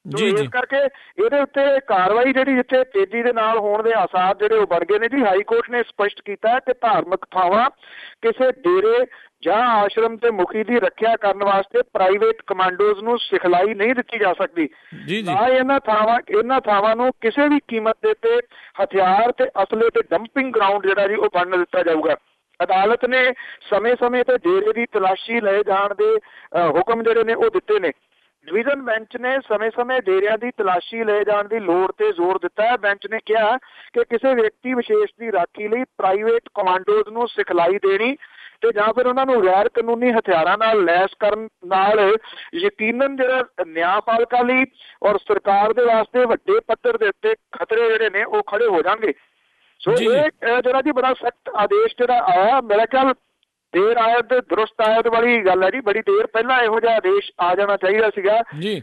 ਇਸ ਕਰਕੇ ਇਹਦੇ ਉੱਤੇ ਕਾਰਵਾਈ ਜਿਹੜੀ ਜਿੱਥੇ ਤੇਜ਼ੀ ਦੇ ਨਾਲ ਹੋਣ ਦੇ ਆਸਾਰ ਜਿਹੜੇ ਉਹ ਬਣ ਗਏ ਨੇ ਜੀ। ਹਾਈ ਕੋਰਟ ਨੇ ਸਪਸ਼ਟ ਕੀਤਾ ਕਿ ਧਾਰਮਿਕ ਥਾਵਾਂ ਕਿਸੇ ਡੇਰੇ ਜਾਂ ਆਸ਼ਰਮ ਤੇ ਮੁਖੀ ਦੀ ਰੱਖਿਆ ਕਰਨ ਵਾਸਤੇ ਪ੍ਰਾਈਵੇਟ ਕਮਾਂਡੋਜ਼ ਨੂੰ ਸਿਖਲਾਈ ਨਹੀਂ ਦਿੱਤੀ ਜਾ ਸਕਦੀ। ਨਾ ਇਹਨਾਂ ਥਾਵਾਂ ਨੂੰ ਕਿਸੇ ਵੀ ਕੀਮਤ ਦੇ ਉੱਤੇ ਹਥਿਆਰ ਤੇ ਅਸਲੇ ਤੇ ਡੰਪਿੰਗ ਗਰਾਊਂਡ ਜਿਹੜਾ ਜੀ ਉਹ ਬਣਨ ਦਿੱਤਾ ਜਾਊਗਾ। ਅਦਾਲਤ ਨੇ ਸਮੇਂ-ਸਮੇਂ ਤੇ ਡੇਰੇ ਦੀ ਤਲਾਸ਼ੀ ਲਏ ਜਾਣ ਦੇ ਹੁਕਮ ਜਿਹੜੇ ਨੇ ਉਹ ਦਿੱਤੇ ਨੇ। ਡਿਵੀਜ਼ਨ ਬੈਂਚ ਨੇ ਸਮੇਂ-ਸਮੇਂ ਡੇਰਿਆਂ ਦੀ ਤਲਾਸ਼ੀ ਲਏ ਜਾਣ ਦੀ ਲੋੜ ਤੇ ਜ਼ੋਰ ਦਿੱਤਾ ਹੈ। ਬੈਂਚ ਨੇ ਕਿਹਾ ਕਿ ਕਿਸੇ ਵਿਅਕਤੀ ਵਿਸ਼ੇਸ਼ ਦੀ ਰਾਖੀ ਲਈ ਪ੍ਰਾਈਵੇਟ ਕਮਾਂਡੋਜ਼ ਨੂੰ ਸਿਖਲਾਈ ਦੇਣੀ ਤੇ ਜਾਂ ਫਿਰ ਉਹਨਾਂ ਨੂੰ ਗੈਰ ਕਾਨੂੰਨੀ ਹਥਿਆਰਾਂ ਨਾਲ ਲੈਸ ਕਰਨ ਨਾਲ ਯਕੀਨਨ ਜਿਹੜਾ ਨਿਆਂਪਾਲਿਕਾ ਲਈ ਔਰ ਸਰਕਾਰ ਦੇ ਵਾਸਤੇ ਵੱਡੇ ਪੱਧਰ ਦੇ ਉੱਤੇ ਖਤਰੇ ਜਿਹੜੇ ਨੇ ਉਹ ਖੜੇ ਹੋ ਜਾਣਗੇ। ਸੋ ਇਹ ਜਿਹੜਾ ਜੀ ਬੜਾ ਸਖਤ ਆਦੇਸ਼ ਜਿਹੜਾ ਆਇਆ, ਮੇਰਾ ਖਿਆਲ ਦੇਰ ਆਇਦ ਦਰੁਸਤ ਆਇਦ ਵਾਲੀ ਗੱਲ ਹੈ ਜੀ। ਬੜੀ ਦੇਰ ਪਹਿਲਾਂ ਇਹੋ ਜਿਹਾ ਆਦੇਸ਼ ਆ ਜਾਣਾ ਚਾਹੀਦਾ ਸੀਗਾ।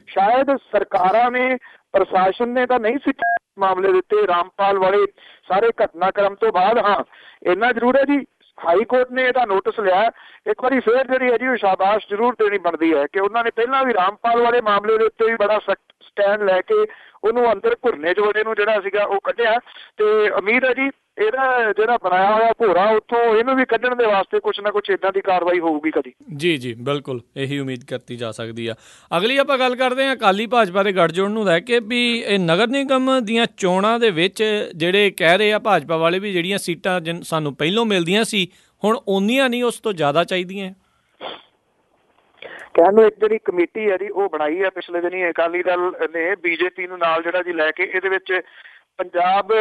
ਸ਼ਾਇਦ ਸਰਕਾਰਾਂ ਨੇ, ਪ੍ਰਸ਼ਾਸਨ ਨੇ ਤਾਂ ਨਹੀਂ ਸਿੱਖਿਆ ਮਾਮਲੇ ਦੇ ਉੱਤੇ ਰਾਮਪਾਲ ਵਾਲੇ ਸਾਰੇ ਘਟਨਾਕ੍ਰਮ ਤੋਂ ਬਾਅਦ। ਹਾਂ, ਇੰਨਾ ਜ਼ਰੂਰ ਹੈ ਜੀ, ਹਾਈ ਕੋਰਟ ਨੇ ਇਹਦਾ ਨੋਟਿਸ ਲਿਆ। ਇੱਕ ਵਾਰੀ ਫੇਰ ਜਿਹੜੀ ਹੈ ਜੀ ਉਹ ਸ਼ਾਬਾਸ਼ ਜ਼ਰੂਰ ਦੇਣੀ ਬਣਦੀ ਹੈ ਕਿ ਉਹਨਾਂ ਨੇ ਪਹਿਲਾਂ ਵੀ ਰਾਮਪਾਲ ਵਾਲੇ ਮਾਮਲੇ ਦੇ ਉੱਤੇ ਵੀ ਬੜਾ ਸਖਤ ਸਟੈਂਡ ਲੈ ਕੇ ਉਹਨੂੰ ਅੰਦਰ ਘੁਰਨੇ ਜੋੜੇ ਨੂੰ ਜਿਹੜਾ ਸੀਗਾ ਉਹ ਕੱਢਿਆ। ਤੇ ਉਮੀਦ ਹੈ ਜੀ ਇਹਦਾ ਜਿਹੜਾ ਬਣਾਇਆ ਹੋਇਆ ਭੋਰਾ ਉੱਥੋਂ ਇਹਨੂੰ ਵੀ ਕੱਢਣ ਦੇ ਵਾਸਤੇ ਕੁਛ ਨਾ ਕੁਛ ਏਦਾਂ ਦੀ ਕਾਰਵਾਈ ਹੋਊਗੀ ਕਦੀ। ਜੀ ਬਿਲਕੁਲ ਇਹੀ ਉਮੀਦ ਕੀਤੀ ਜਾ ਸਕਦੀ ਆ। ਅਗਲੀ ਆਪਾਂ ਗੱਲ ਕਰਦੇ ਹਾਂ ਅਕਾਲੀ ਭਾਜਪਾ ਦੇ ਗੱਠਜੋੜ ਨੂੰ ਲੈ ਕੇ ਵੀ ਇਹ ਨਗਰ ਨਿਗਮ ਦੀਆਂ ਚੋਣਾਂ ਦੇ ਵਿੱਚ ਜਿਹੜੇ ਕਹਿ ਰਹੇ ਆ ਭਾਜਪਾ ਵਾਲੇ ਵੀ ਜਿਹੜੀਆਂ ਸੀਟਾਂ ਸਾਨੂੰ ਪਹਿਲੋਂ ਮਿਲਦੀਆਂ ਸੀ ਹੁਣ ਓਨੀਆਂ ਨਹੀਂ, ਉਸ ਤੋਂ ਜ਼ਿਆਦਾ ਚਾਹੀਦੀਆਂ। ਕਹਿਣ ਨੂੰ ਇੱਕ ਜਿਹੜੀ ਕਮੇਟੀ ਹੈ ਜੀ ਉਹ ਬਣਾਈ ਹੈ ਪਿਛਲੇ ਦਿਨੀ ਅਕਾਲੀ ਦਲ ਨੇ ਬੀਜੇਪੀ ਨੂੰ ਨਾਲ ਜਿਹੜਾ ਜੀ ਲੈ ਕੇ, ਇਹਦੇ ਵਿੱਚ ਪੰਜਾਬ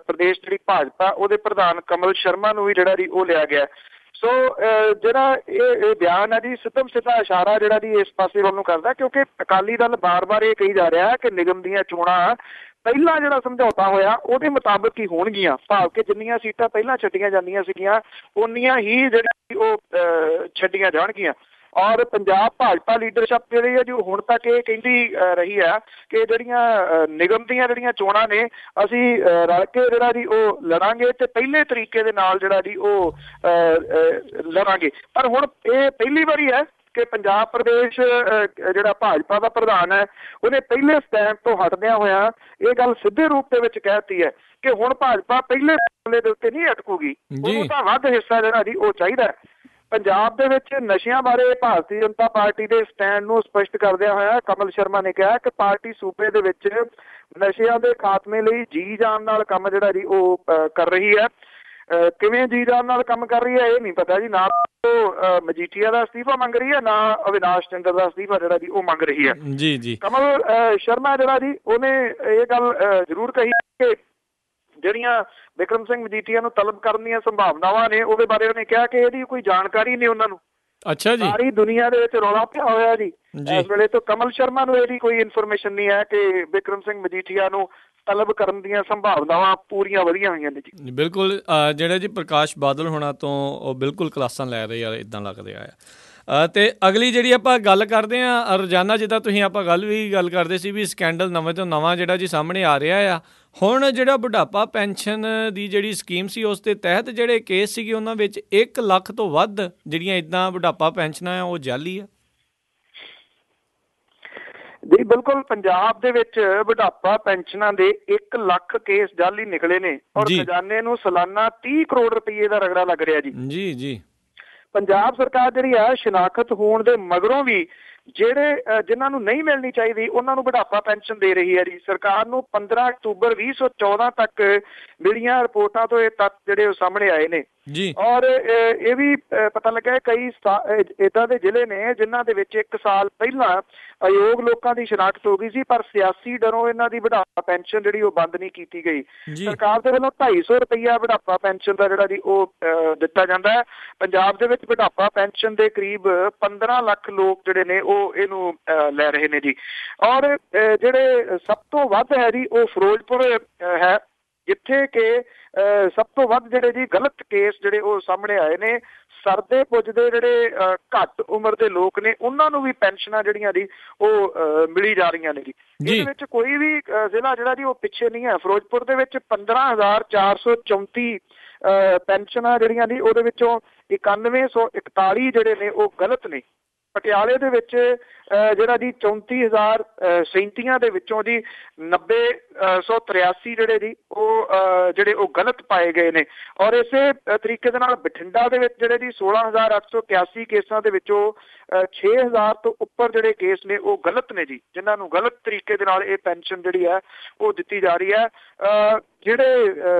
ਪ੍ਰਦੇਸ਼ ਜਿਹੜੀ ਭਾਜਪਾ ਉਹਦੇ ਪ੍ਰਧਾਨ ਕਮਲ ਸ਼ਰਮਾ ਨੂੰ ਵੀ ਜਿਹੜਾ ਜੀ ਉਹ ਲਿਆ ਗਿਆ। ਸੋ ਜਿਹੜਾ ਇਹ ਬਿਆਨ ਹੈ ਜੀ ਸਿੱਧਮ ਸਿੱਧਾ ਇਸ਼ਾਰਾ ਜਿਹੜਾ ਜੀ ਇਸ ਪਾਸੇ ਵੱਲ ਨੂੰ ਕਰਦਾ, ਕਿਉਂਕਿ ਅਕਾਲੀ ਦਲ ਬਾਰ-ਬਾਰ ਇਹ ਕਹੀ ਜਾ ਰਿਹਾ ਕਿ ਨਿਗਮ ਦੀਆਂ ਚੋਣਾਂ ਪਹਿਲਾਂ ਜਿਹੜਾ ਸਮਝੌਤਾ ਹੋਇਆ ਉਹਦੇ ਮੁਤਾਬਕ ਹੀ ਹੋਣਗੀਆਂ, ਭਾਵ ਕਿ ਜਿੰਨੀਆਂ ਸੀਟਾਂ ਪਹਿਲਾਂ ਛੱਡੀਆਂ ਜਾਂਦੀਆਂ ਸੀਗੀਆਂ ਉਨੀਆਂ ਹੀ ਜਿਹੜੀ ਉਹ ਛੱਡੀਆਂ ਜਾਣਗੀਆਂ। ਔਰ ਪੰਜਾਬ ਭਾਜਪਾ ਲੀਡਰਸ਼ਿਪ ਜਿਹੜੀ ਹੈ ਜੀ ਹੁਣ ਤੱਕ ਇਹ ਕਹਿੰਦੀ ਰਹੀ ਹੈ ਕਿ ਜਿਹੜੀਆਂ ਨਿਗਮ ਦੀਆਂ ਜਿਹੜੀਆਂ ਚੋਣਾਂ ਨੇ ਅਸੀਂ ਰਲ ਕੇ ਜਿਹੜਾ ਜੀ ਉਹ ਲੜਾਂਗੇ ਤੇ ਪਹਿਲੇ ਤਰੀਕੇ ਦੇ ਨਾਲ ਜਿਹੜਾ ਜੀ ਉਹ ਲੜਾਂਗੇ। ਪਰ ਹੁਣ ਇਹ ਪਹਿਲੀ ਵਾਰੀ ਹੈ ਕਿ ਪੰਜਾਬ ਪ੍ਰਦੇਸ਼ ਜਿਹੜਾ ਭਾਜਪਾ ਦਾ ਪ੍ਰਧਾਨ ਹੈ ਉਹਨੇ ਪਹਿਲੇ ਸਟੈਂਡ ਤੋਂ ਹਟਦਿਆਂ ਹੋਇਆ ਇਹ ਗੱਲ ਸਿੱਧੇ ਰੂਪ ਦੇ ਵਿੱਚ ਕਹਿ ਦਿੱਤੀ ਹੈ ਕਿ ਹੁਣ ਭਾਜਪਾ ਪਹਿਲੇ ਮਸਲੇ ਦੇ ਉੱਤੇ ਨਹੀਂ ਅਟਕੂਗੀ, ਉਹਨੂੰ ਤਾਂ ਵੱਧ ਹਿੱਸਾ ਜਿਹੜਾ ਜੀ ਉਹ ਚਾਹੀਦਾ। ਪੰਜਾਬ ਦੇ ਵਿੱਚ ਨਸ਼ਿਆਂ ਬਾਰੇ ਭਾਰਤੀ ਜਨਤਾ ਪਾਰਟੀ ਦੇ ਸਟੈਂਡ ਨੂੰ ਸਪਸ਼ਟ ਕਰਦਿਆਂ ਹੋਇਆ ਕਮਲ ਸ਼ਰਮਾ ਨੇ ਕਿਹਾ ਕਿ ਪਾਰਟੀ ਸੂਬੇ ਦੇ ਵਿੱਚ ਨਸ਼ਿਆਂ ਦੇ ਖਾਤਮੇ ਲਈ ਜੀ ਜਾਨ ਨਾਲ ਕੰਮ ਜਿਹੜਾ ਜੀ ਉਹ ਕਰ ਰਹੀ ਹੈ। ਕਿਵੇਂ ਜੀ ਜਾਨ ਨਾਲ ਕੰਮ ਕਰ ਰਹੀ ਹੈ ਇਹ ਨਹੀਂ ਪਤਾ ਜੀ, ਨਾ ਉਹ ਮਜੀਠੀਆ ਦਾ ਅਸਤੀਫਾ ਮੰਗ ਰਹੀ ਹੈ, ਨਾ ਅਵਿਨਾਸ਼ ਚੰਦਰ ਦਾ ਅਸਤੀਫਾ ਜਿਹੜਾ ਜੀ ਉਹ ਮੰਗ ਰਹੀ ਹੈ। ਜੀ ਕਮਲ ਸ਼ਰਮਾ ਜਿਹੜਾ ਜੀ ਉਹਨੇ ਇਹ ਗੱਲ ਜ਼ਰੂਰ ਕਹੀ ਕਿ ਜਿਹੜੀਆਂ ਬਿਕਰਮ ਸਿੰਘ ਮਜੀਠੀਆ ਨੂੰ ਤਲਬ ਕਰਨ ਦੀਆਂ ਸੰਭਾਵਨਾਵਾਂ ਨੇ ਉਹਦੇ ਬਾਰੇ ਉਹਨੇ ਕਿਹਾ ਕਿ ਇਹਦੀ ਕੋਈ ਜਾਣਕਾਰੀ ਨਹੀਂ ਉਹਨਾਂ ਨੂੰ। ਅੱਛਾ ਜੀ, ਸਾਰੀ ਦੁਨੀਆ ਦੇ ਵਿੱਚ ਰੌਲਾ ਪਿਆ ਹੋਇਆ ਜੀ ਇਸ ਵੇਲੇ ਤੋਂ ਕਮਲ ਸ਼ਰਮਾ ਨੂੰ ਇਹਦੀ ਕੋਈ ਇਨਫੋਰਮੇਸ਼ਨ ਨਹੀਂ ਹੈ ਕਿ ਬਿਕਰਮ ਸਿੰਘ ਮਜੀਠੀਆ ਨੂੰ ਤਲਬ ਕਰਨ ਦੀਆਂ ਸੰਭਾਵਨਾਵਾਂ ਪੂਰੀਆਂ ਵਧੀਆਂ ਹੋਈਆਂ ਨੇ ਜੀ। ਬਿਲਕੁਲ ਜਿਹੜਾ ਜੀ ਪ੍ਰਕਾਸ਼ ਬਾਦਲ ਹੋਣਾ ਤੋਂ ਉਹ ਬਿਲਕੁਲ ਕਲਾਸਾਂ ਲੈ ਰਹੇ ਆ, ਇੱਦਾਂ ਲੱਗ ਰਿਹਾ ਆ। ਅਤੇ ਅਗਲੀ ਜਿਹੜੀ ਆਪਾਂ ਗੱਲ ਕਰਦੇ ਹਾਂ ਰੋਜ਼ਾਨਾ, ਜਿੱਦਾਂ ਤੁਸੀਂ ਆਪਾਂ ਗੱਲ ਕਰਦੇ ਸੀ ਵੀ ਸਕੈਂਡਲ ਨਵੇਂ ਤੋਂ ਨਵਾਂ ਜਿਹੜਾ ਜੀ ਸਾਹਮਣੇ ਆ ਰਿਹਾ ਆ। ਹੁਣ ਜਿਹੜਾ ਬੁਢਾਪਾ ਪੈਨਸ਼ਨ ਦੀ ਜਿਹੜੀ ਸਕੀਮ ਸੀ ਉਸ ਦੇ ਤਹਿਤ ਜਿਹੜੇ ਕੇਸ ਸੀਗੇ ਉਹਨਾਂ ਵਿੱਚ 1 ਲੱਖ ਤੋਂ ਵੱਧ ਜਿਹੜੀਆਂ ਇੱਦਾਂ ਬੁਢਾਪਾ ਪੈਨਸ਼ਨਾਂ ਆ ਉਹ ਜਾਲੀ ਆ। ਜੀ ਬਿਲਕੁਲ, ਪੰਜਾਬ ਦੇ ਵਿੱਚ ਬੁਢਾਪਾ ਪੈਨਸ਼ਨਾਂ ਦੇ 1 ਲੱਖ ਕੇਸ ਜਾਲੀ ਨਿਕਲੇ ਨੇ ਔਰ ਖਜ਼ਾਨੇ ਨੂੰ ਸਾਲਾਨਾ 30 ਕਰੋੜ ਰੁਪਏ ਦਾ ਰਗੜਾ ਲੱਗ ਰਿਹਾ ਜੀ। ਜੀ ਪੰਜਾਬ ਸਰਕਾਰ ਜਿਹੜੀ ਆ ਸ਼ਨਾਖਤ ਹੋਣ ਦੇ ਮਗਰੋਂ ਵੀ ਜਿਨ੍ਹਾਂ ਨੂੰ ਨਹੀਂ ਮਿਲਣੀ ਚਾਹੀਦੀ ਉਹਨਾਂ ਨੂੰ ਬੁਢਾਪਾ ਪੈਨਸ਼ਨ ਦੇ ਰਹੀ ਹੈ ਜੀ। ਸਰਕਾਰ ਨੂੰ 15 ਅਕਤੂਬਰ 2014 ਤੱਕ ਮਿਲੀਆਂ ਰਿਪੋਰਟਾਂ ਤੋਂ ਇਹ ਤੱਥ ਜਿਹੜੇ ਉਹ ਸਾਹਮਣੇ ਆਏ ਨੇ ਜੀ। ਔਰ ਇਹ ਵੀ ਪਤਾ ਲੱਗਾ ਕਈ ਏਦਾਂ ਦੇ ਜ਼ਿਲ੍ਹੇ ਨੇ ਜਿਨ੍ਹਾਂ ਦੇ ਵਿੱਚ 1 ਸਾਲ ਪਹਿਲਾਂ ਅਯੋਗ ਲੋਕਾਂ ਦੀ ਸ਼ਨਾਖਤ ਹੋ ਗਈ ਸੀ ਪਰ ਸਿਆਸੀ ਡਰੋਂ ਇਹਨਾਂ ਦੀ ਬੁਢਾਪਾ ਪੈਨਸ਼ਨ ਜਿਹੜੀ ਉਹ ਬੰਦ ਨਹੀਂ ਕੀਤੀ ਗਈ। ਸਰਕਾਰ ਦੇ ਵੱਲੋਂ 250 ਰੁਪਈਆ ਬੁਢਾਪਾ ਪੈਨਸ਼ਨ ਦਾ ਜਿਹੜਾ ਜੀ ਉਹ ਦਿੱਤਾ ਜਾਂਦਾ ਹੈ। ਪੰਜਾਬ ਦੇ ਵਿੱਚ ਬੁਢਾਪਾ ਪੈਨਸ਼ਨ ਦੇ ਕਰੀਬ 15 ਲੱਖ ਲੋਕ ਜਿਹੜੇ ਨੇ ਉਹ ਇਹਨੂੰ ਲੈ ਰਹੇ ਨੇ ਜੀ। ਔਰ ਜਿਹੜੇ ਸਭ ਤੋਂ ਵੱਧ ਹੈ ਜੀ ਉਹ ਫਿਰੋਜ਼ਪੁਰ ਹੈ ਜਿੱਥੇ ਕਿ ਸਭ ਤੋਂ ਵੱਧ ਜਿਹੜੇ ਜੀ ਗਲਤ ਕੇਸ ਜਿਹੜੇ ਉਹ ਸਾਹਮਣੇ ਆਏ ਨੇ। ਸਰਦੇ ਪੁੱਜਦੇ ਜਿਹੜੇ ਘੱਟ ਉਮਰ ਦੇ ਲੋਕ ਨੇ ਉਹਨਾਂ ਨੂੰ ਵੀ ਪੈਨਸ਼ਨਾਂ ਜਿਹੜੀਆਂ ਜੀ ਉਹ ਮਿਲੀ ਜਾ ਰਹੀਆਂ ਨੇ ਜੀ। ਇਹਦੇ ਵਿੱਚ ਕੋਈ ਵੀ ਜ਼ਿਲ੍ਹਾ ਜਿਹੜਾ ਜੀ ਉਹ ਪਿੱਛੇ ਨਹੀਂ ਹੈ। ਫਿਰੋਜ਼ਪੁਰ ਦੇ ਵਿੱਚ 15,434 ਪੈਨਸ਼ਨਾਂ ਜਿਹੜੀਆਂ ਜੀ ਉਹਦੇ ਵਿੱਚੋਂ 9141 ਜਿਹੜੇ ਨੇ ਉਹ ਗਲਤ ਨੇ। ਪਟਿਆਲੇ ਦੇ ਵਿੱਚ ਜਿਹੜਾ ਜੀ 34,037 ਦੇ ਵਿੱਚੋਂ ਜੀ 90,183 ਜਿਹੜੇ ਉਹ ਗਲਤ ਪਾਏ ਗਏ ਨੇ। ਔਰ ਇਸੇ ਤਰੀਕੇ ਦੇ ਨਾਲ ਬਠਿੰਡਾ ਦੇ ਵਿੱਚ ਜਿਹੜੇ ਜੀ 16,881 ਕੇਸਾਂ ਦੇ ਵਿੱਚੋਂ 6,000 ਤੋਂ ਉੱਪਰ ਜਿਹੜੇ ਕੇਸ ਨੇ ਉਹ ਗਲਤ ਨੇ ਜੀ, ਜਿਨ੍ਹਾਂ ਨੂੰ ਗਲਤ ਤਰੀਕੇ ਦੇ ਨਾਲ ਇਹ ਪੈਨਸ਼ਨ ਜਿਹੜੀ ਹੈ ਉਹ ਦਿੱਤੀ ਜਾ ਰਹੀ ਹੈ। ਜਿਹੜੇ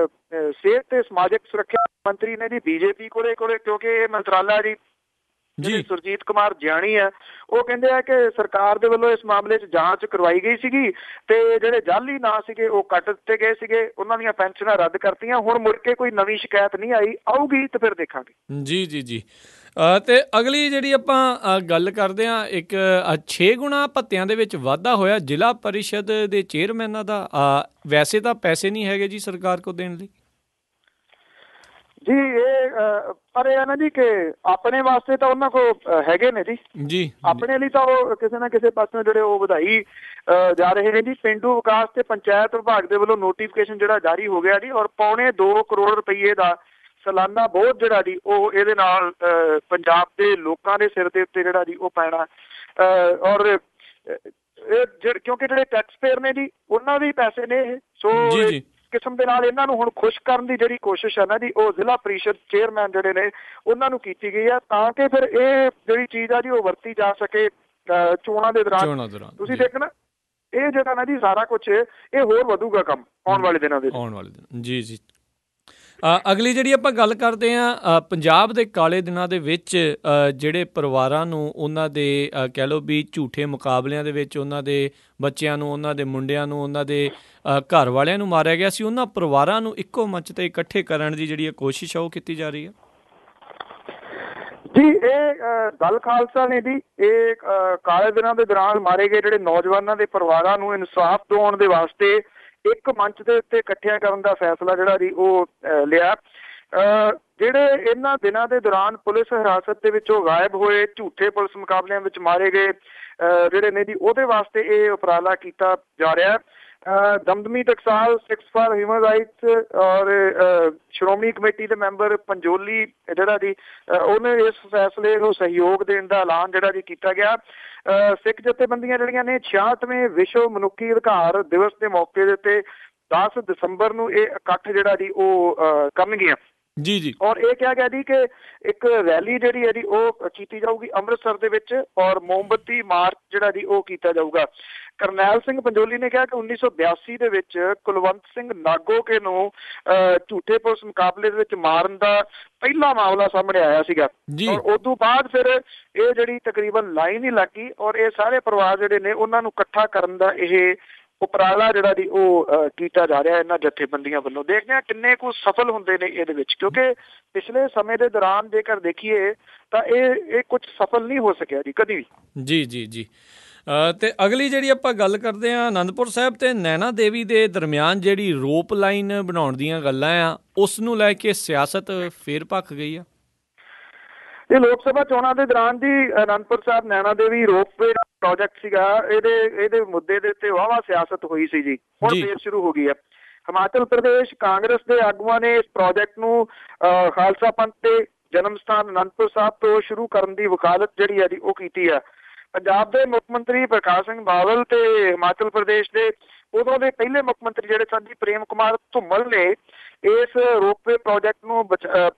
ਸਿਹਤ ਤੇ ਸਮਾਜਿਕ ਸੁਰੱਖਿਆ ਮੰਤਰੀ ਨੇ ਜੀ ਬੀਜੇਪੀ ਕੋਲੇ ਕਿਉਂਕਿ ਇਹ ਮੰਤਰਾਲਾ ਜੀ ਸੁਰਜੀਤ ਕੁਮਾਰ ਜਿਆਣੀ ਹੈ, ਉਹ ਕਹਿੰਦੇ ਆ ਕਿ ਸਰਕਾਰ ਦੇ ਵੱਲੋਂ ਇਸ ਮਾਮਲੇ 'ਚ ਜਾਂਚ ਕਰਵਾਈ ਗਈ ਸੀਗੀ ਤੇ ਜਿਹੜੇ ਜਾਲੀ ਨਾਂ ਸੀਗੇ ਉਹ ਕੱਟ ਦਿੱਤੇ ਗਏ ਸੀਗੇ, ਉਹਨਾਂ ਦੀਆਂ ਪੈਨਸ਼ਨਾਂ ਰੱਦ ਕਰਤੀਆਂ। ਹੁਣ ਮੁੜ ਕੇ ਕੋਈ ਨਵੀਂ ਸ਼ਿਕਾਇਤ ਨਹੀਂ ਆਈ, ਆਊਗੀ ਤੇ ਫਿਰ ਦੇਖਾਂਗੇ। ਜੀ ਤੇ ਅਗਲੀ ਜਿਹੜੀ ਆਪਾਂ ਗੱਲ ਕਰਦੇ ਹਾਂ, ਇੱਕ 6 ਗੁਣਾ ਭੱਤਿਆਂ ਦੇ ਵਿੱਚ ਵਾਧਾ ਹੋਇਆ ਜ਼ਿਲ੍ਹਾ ਪਰਿਸ਼ਦ ਦੇ ਚੇਅਰਮੈਨਾਂ ਦਾ। ਵੈਸੇ ਤਾਂ ਪੈਸੇ ਨਹੀਂ ਹੈਗੇ ਜੀ ਸਰਕਾਰ ਕੋਲ ਦੇਣ ਲਈ ਜੀ, ਇਹ ਪਰ ਇਹ ਨਾ ਜੀ ਕਿ ਆਪਣੇ ਵਾਸਤੇ ਤਾਂ ਉਹਨਾਂ ਕੋਲ ਹੈਗੇ ਨੇ ਜੀ। ਆਪਣੇ ਲਈ ਤਾਂ ਉਹ ਕਿਸੇ ਨਾ ਕਿਸੇ ਪਾਸੋਂ ਜਿਹੜੇ ਉਹ ਵਧਾਈ ਜਾ ਰਹੇ ਨੇ ਜੀ। ਪੇਂਡੂ ਵਿਕਾਸ ਤੇ ਪੰਚਾਇਤ ਵਿਭਾਗ ਦੇ ਵੱਲੋਂ ਨੋਟੀਫਿਕੇਸ਼ਨ ਜਿਹੜਾ ਜਾਰੀ ਹੋ ਗਿਆ ਜੀ ਔਰ 2.25 ਕਰੋੜ ਰੁਪਏ ਦਾ ਸਾਲਾਨਾ ਬੋਝ ਜਿਹੜਾ ਜੀ ਉਹ ਇਹਦੇ ਨਾਲ ਪੰਜਾਬ ਦੇ ਲੋਕਾਂ ਦੇ ਸਿਰ ਦੇ ਉੱਤੇ ਜਿਹੜਾ ਜੀ ਉਹ ਪੈਣਾ। ਔਰ ਕਿਉਂਕਿ ਜਿਹੜੇ ਟੈਕਸ ਪੇਅਰ ਨੇ ਜੀ ਉਹਨਾਂ ਦੇ ਪੈਸੇ ਨੇ ਇਹ, ਸੋ ਕਿਸਮ ਦੇ ਨਾਲ ਇਹਨਾਂ ਨੂੰ ਹੁਣ ਖੁਸ਼ ਕਰਨ ਦੀ ਜਿਹੜੀ ਕੋਸ਼ਿਸ਼ ਹੈ ਨਾ ਜੀ, ਉਹ ਜ਼ਿਲ੍ਹਾ ਪ੍ਰੀਸ਼ਦ ਚੇਅਰਮੈਨ ਜਿਹੜੇ ਨੇ ਉਹਨਾਂ ਨੂੰ ਕੀਤੀ ਗਈ ਆ, ਤਾਂ ਕਿ ਫਿਰ ਇਹ ਜਿਹੜੀ ਚੀਜ਼ ਆ ਜੀ ਉਹ ਵਰਤੀ ਜਾ ਸਕੇ ਚੋਣਾਂ ਦੇ ਦੌਰਾਨ। ਤੁਸੀਂ ਦੇਖਣਾ ਇਹ ਜਿਹੜਾ ਨਾ ਜੀ ਸਾਰਾ ਕੁਛ ਇਹ ਹੋਰ ਵਧੂਗਾ ਕੰਮ ਆਉਣ ਵਾਲੇ ਦਿਨਾਂ ਦੇ ਜੀ ਜੀ। ਅਗਲੀ ਜਿਹੜੀ ਆਪਾਂ ਗੱਲ ਕਰਦੇ ਹਾਂ, ਪੰਜਾਬ ਦੇ ਕਾਲੇ ਦਿਨਾਂ ਦੇ ਵਿੱਚ ਜਿਹੜੇ ਪਰਿਵਾਰਾਂ ਨੂੰ ਉਹਨਾਂ ਦੇ ਕਹਿ ਲਓ ਵੀ ਝੂਠੇ ਮੁਕਾਬਲਿਆਂ ਦੇ ਵਿੱਚ ਉਹਨਾਂ ਦੇ ਬੱਚਿਆਂ ਨੂੰ, ਉਹਨਾਂ ਦੇ ਮੁੰਡਿਆਂ ਨੂੰ, ਉਹਨਾਂ ਦੇ ਘਰ ਵਾਲਿਆਂ ਨੂੰ ਮਾਰਿਆ ਗਿਆ ਸੀ, ਉਹਨਾਂ ਪਰਿਵਾਰਾਂ ਨੂੰ ਇੱਕੋ ਮੰਚ 'ਤੇ ਇਕੱਠੇ ਕਰਨ ਦੀ ਜਿਹੜੀ ਕੋਸ਼ਿਸ਼ ਆ ਉਹ ਕੀਤੀ ਜਾ ਰਹੀ ਹੈ ਜੀ। ਇਹ ਦਲ ਖਾਲਸਾ ਨੇ ਜੀ ਇਹ ਕਾਲੇ ਦਿਨਾਂ ਦੇ ਦੌਰਾਨ ਮਾਰੇ ਗਏ ਜਿਹੜੇ ਨੌਜਵਾਨਾਂ ਦੇ ਪਰਿਵਾਰਾਂ ਨੂੰ ਇਨਸਾਫ ਦਿਵਾਉਣ ਦੇ ਵਾਸਤੇ ਇੱਕ ਮੰਚ ਦੇ ਉੱਤੇ ਇਕੱਠਿਆਂ ਕਰਨ ਦਾ ਫੈਸਲਾ ਜਿਹੜਾ ਜੀ ਉਹ ਲਿਆ। ਜਿਹੜੇ ਇਹਨਾਂ ਦਿਨਾਂ ਦੇ ਦੌਰਾਨ ਪੁਲਿਸ ਹਿਰਾਸਤ ਦੇ ਵਿੱਚੋਂ ਗਾਇਬ ਹੋਏ, ਝੂਠੇ ਪੁਲਿਸ ਮੁਕਾਬਲਿਆਂ ਵਿੱਚ ਮਾਰੇ ਗਏ ਜਿਹੜੇ ਨੇ ਜੀ, ਉਹਦੇ ਵਾਸਤੇ ਇਹ ਉਪਰਾਲਾ ਕੀਤਾ ਜਾ ਰਿਹਾ। Damdami Taksal, Sikhs for human rights ਔਰ ਸ਼੍ਰੋਮਣੀ ਕਮੇਟੀ ਦੇ ਮੈਂਬਰ ਪੰਜੋਲੀ ਜਿਹੜਾ ਜੀ ਉਹਨੇ ਇਸ ਫੈਸਲੇ ਨੂੰ ਸਹਿਯੋਗ ਦੇਣ ਦਾ ਐਲਾਨ ਜਿਹੜਾ ਜੀ ਕੀਤਾ ਗਿਆ। ਸਿੱਖ ਜਥੇਬੰਦੀਆਂ ਜਿਹੜੀਆਂ ਨੇ 66ਵੇਂ ਵਿਸ਼ਵ ਮਨੁੱਖੀ ਅਧਿਕਾਰ ਦਿਵਸ ਦੇ ਮੌਕੇ ਦੇ ਉੱਤੇ 10 ਦਸੰਬਰ ਨੂੰ ਇਹ ਇਕੱਠ ਜਿਹੜਾ ਜੀ ਉਹ ਕਰਨਗੀਆਂ ਜੀ ਜੀ। ਔਰ ਇਹ ਕਿਹਾ ਗਿਆ ਜੀ ਕਿ ਇੱਕ ਰੈਲੀ ਜਿਹੜੀ ਹੈ ਜੀ ਉਹ ਕੀਤੀ ਜਾਊਗੀ ਅੰਮ੍ਰਿਤਸਰ ਦੇ ਵਿੱਚ, ਔਰ ਮੋਮਬੱਤੀ ਮਾਰਚ ਜਿਹੜਾ ਜੀ ਉਹ ਕੀਤਾ ਜਾਊਗਾ। ਕਰਨੈਲ ਸਿੰਘ ਪੰਜੋਲੀ ਨੇ ਕਿਹਾ ਕਿ 1982 ਦੇ ਵਿੱਚ ਕੁਲਵੰਤ ਸਿੰਘ ਨਾਗੋਕੇ ਨੂੰ ਝੂਠੇ ਪੁਲਿਸ ਮੁਕਾਬਲੇ ਦੇ ਵਿੱਚ ਮਾਰਨ ਦਾ ਪਹਿਲਾ ਮਾਮਲਾ ਸਾਹਮਣੇ ਆਇਆ ਸੀਗਾ, ਔਰ ਉਸ ਤੋਂ ਬਾਅਦ ਫਿਰ ਇਹ ਜਿਹੜੀ ਤਕਰੀਬਨ ਲਾਈਨ ਹੀ ਲੱਗੀ, ਔਰ ਇਹ ਸਾਰੇ ਪਰਿਵਾਰ ਜਿਹੜੇ ਨੇ ਉਹਨਾਂ ਨੂੰ ਇਕੱਠਾ ਕਰਨ ਦਾ ਇਹ ਉਪਰਾਲਾ ਜਿਹੜਾ ਜੀ ਉਹ ਕੀਤਾ ਜਾ ਰਿਹਾ ਇਹਨਾਂ ਜਥੇਬੰਦੀਆਂ ਵੱਲੋਂ। ਦੇਖਦੇ ਹਾਂ ਕਿੰਨੇ ਕੁ ਸਫਲ ਹੁੰਦੇ ਨੇ ਇਹਦੇ ਵਿੱਚ, ਕਿਉਂਕਿ ਪਿਛਲੇ ਸਮੇਂ ਦੇ ਦੌਰਾਨ ਜੇਕਰ ਦੇਖੀਏ ਤਾਂ ਇਹ ਕੁਝ ਸਫਲ ਨਹੀਂ ਹੋ ਸਕਿਆ ਜੀ ਕਦੀ ਵੀ। ਜੀ ਜੀ ਜੀ। ਤੇ ਅਗਲੀ ਜਿਹੜੀ ਆਪਾਂ ਗੱਲ ਕਰਦੇ ਹਾਂ, ਅਨੰਦਪੁਰ ਸਾਹਿਬ ਤੇ ਨੈਣਾ ਦੇਵੀ ਦੇ ਦਰਮਿਆਨ ਜਿਹੜੀ ਰੋਪ ਲਾਈਨ ਬਣਾਉਣ ਦੀਆਂ ਗੱਲਾਂ ਆ, ਉਸ ਨੂੰ ਲੈ ਕੇ ਸਿਆਸਤ ਫੇਰ ਭਖ ਗਈ ਆ। ਇਹ ਲੋਕ ਸਭਾ ਚੋਣਾਂ ਦੇ ਦੌਰਾਨ ਜੀ ਅਨੰਦਪੁਰ ਸਾਹਿਬ ਨੈਣਾ ਦੇਵੀ ਰੋਪਵੇ ਪ੍ਰੋਜੈਕਟ ਸੀਗਾ, ਇਹਦੇ ਮੁੱਦੇ ਦੇ ਉੱਤੇ ਵਾਹਵਾ ਸਿਆਸਤ ਹੋਈ ਸੀ ਜੀ। ਹੁਣ ਫੇਰ ਸ਼ੁਰੂ ਹੋ ਗਈ ਹੈ। ਹਿਮਾਚਲ ਪ੍ਰਦੇਸ਼ ਕਾਂਗਰਸ ਦੇ ਆਗੂਆਂ ਨੇ ਇਸ ਪ੍ਰੋਜੈਕਟ ਨੂੰ ਖਾਲਸਾ ਪੰਥ ਦੇ ਜਨਮ ਸਥਾਨ ਅਨੰਦਪੁਰ ਸਾਹਿਬ ਤੋਂ ਸ਼ੁਰੂ ਕਰਨ ਦੀ ਵਕਾਲਤ ਜਿਹੜੀ ਹੈ ਜੀ ਉਹ ਕੀਤੀ ਹੈ। ਪੰਜਾਬ ਦੇ ਮੁੱਖ ਮੰਤਰੀ ਪ੍ਰਕਾਸ਼ ਸਿੰਘ ਬਾਦਲ ਤੇ ਹਿਮਾਚਲ ਪ੍ਰਦੇਸ਼ ਦੇ ਉਦੋਂ ਦੇ ਪਹਿਲੇ ਮੁੱਖ ਮੰਤਰੀ ਜਿਹੜੇ ਸਨ ਜੀ ਪ੍ਰੇਮ ਕੁਮਾਰ ਧੂਮਲ ਨੇ ਇਸ ਰੋਪਵੇ ਪ੍ਰੋਜੈਕਟ ਨੂੰ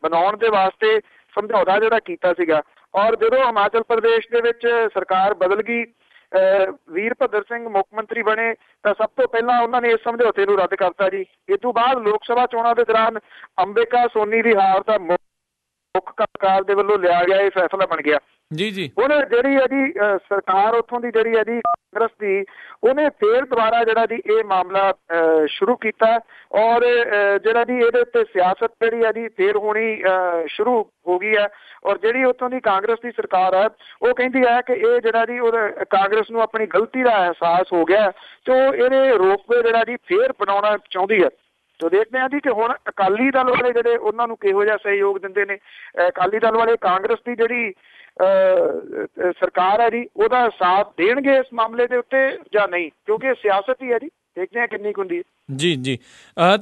ਬਣਾਉਣ ਦੇ ਵਾਸਤੇ ਸਮਝੌਤਾ ਜਿਹੜਾ ਕੀਤਾ ਸੀਗਾ, ਔਰ ਜਦੋਂ ਹਿਮਾਚਲ ਪ੍ਰਦੇਸ਼ ਦੇ ਵਿੱਚ ਸਰਕਾਰ ਬਦਲ ਗਈ, ਵੀਰਭੱਦਰ ਸਿੰਘ ਮੁੱਖ ਮੰਤਰੀ ਬਣੇ, ਤਾਂ ਸਭ ਤੋਂ ਪਹਿਲਾਂ ਉਹਨਾਂ ਨੇ ਇਸ ਸਮਝੌਤੇ ਨੂੰ ਰੱਦ ਕਰਤਾ ਜੀ। ਇਸ ਤੋਂ ਬਾਅਦ ਲੋਕ ਸਭਾ ਚੋਣਾਂ ਦੇ ਦੌਰਾਨ ਅੰਬਿਕਾ ਸੋਨੀ ਦੀ ਹਾਰ ਦਾ ਮੁੱਖ ਸਰਕਾਰ ਦੇ ਵੱਲੋਂ ਲਿਆ ਗਿਆ ਇਹ ਫੈਸਲਾ ਬਣ ਗਿਆ ਜੀ ਜੀ। ਹੁਣ ਜਿਹੜੀ ਹੈ ਜੀ ਸਰਕਾਰ ਉੱਥੋਂ ਦੀ ਜਿਹੜੀ ਹੈ ਜੀ ਕਾਂਗਰਸ ਦੀ, ਉਹਨੇ ਫੇਰ ਦੁਬਾਰਾ ਜਿਹੜਾ ਜੀ ਇਹ ਮਾਮਲਾ ਸ਼ੁਰੂ ਕੀਤਾ, ਔਰ ਜਿਹੜਾ ਜੀ ਇਹਦੇ ਉੱਤੇ ਸਿਆਸਤ ਜਿਹੜੀ ਹੈ ਜੀ ਫੇਰ ਹੋਣੀ ਸ਼ੁਰੂ ਹੋ ਗਈ ਹੈ। ਔਰ ਜਿਹੜੀ ਉੱਥੋਂ ਦੀ ਕਾਂਗਰਸ ਦੀ ਸਰਕਾਰ ਹੈ ਉਹ ਕਹਿੰਦੀ ਹੈ ਕਿ ਇਹ ਜਿਹੜਾ ਜੀ ਉਹ ਕਾਂਗਰਸ ਨੂੰ ਆਪਣੀ ਗਲਤੀ ਦਾ ਅਹਿਸਾਸ ਹੋ ਗਿਆ, ਤੇ ਉਹ ਇਹਦੇ ਰੋਪਵੇ ਜਿਹੜਾ ਜੀ ਫੇਰ ਬਣਾਉਣਾ ਚਾਹੁੰਦੀ ਹੈ। ਤੋ ਦੇਖਦੇ ਹਾਂ ਜੀ ਕਿ ਹੁਣ ਅਕਾਲੀ ਦਲ ਵਾਲੇ ਜਿਹੜੇ ਉਹਨਾਂ ਨੂੰ ਕਿਹੋ ਜਿਹਾ ਸਹਿਯੋਗ ਦਿੰਦੇ ਨੇ। ਅਕਾਲੀ ਦਲ ਵਾਲੇ ਕਾਂਗਰਸ ਦੀ ਜਿਹੜੀ ਸਰਕਾਰ ਹੈ ਜੀ ਉਹਦਾ ਸਾਥ ਦੇਣਗੇ ਇਸ ਮਾਮਲੇ ਦੇ ਉੱਤੇ ਜਾਂ ਨਹੀਂ, ਕਿਉਂਕਿ ਸਿਆਸਤ ਹੀ ਹੈ ਜੀ। ਦੇਖਦੇ ਹਾਂ ਕਿੰਨੀ ਕੁ ਹੁੰਦੀ ਹੈ। ਜੀ ਜੀ।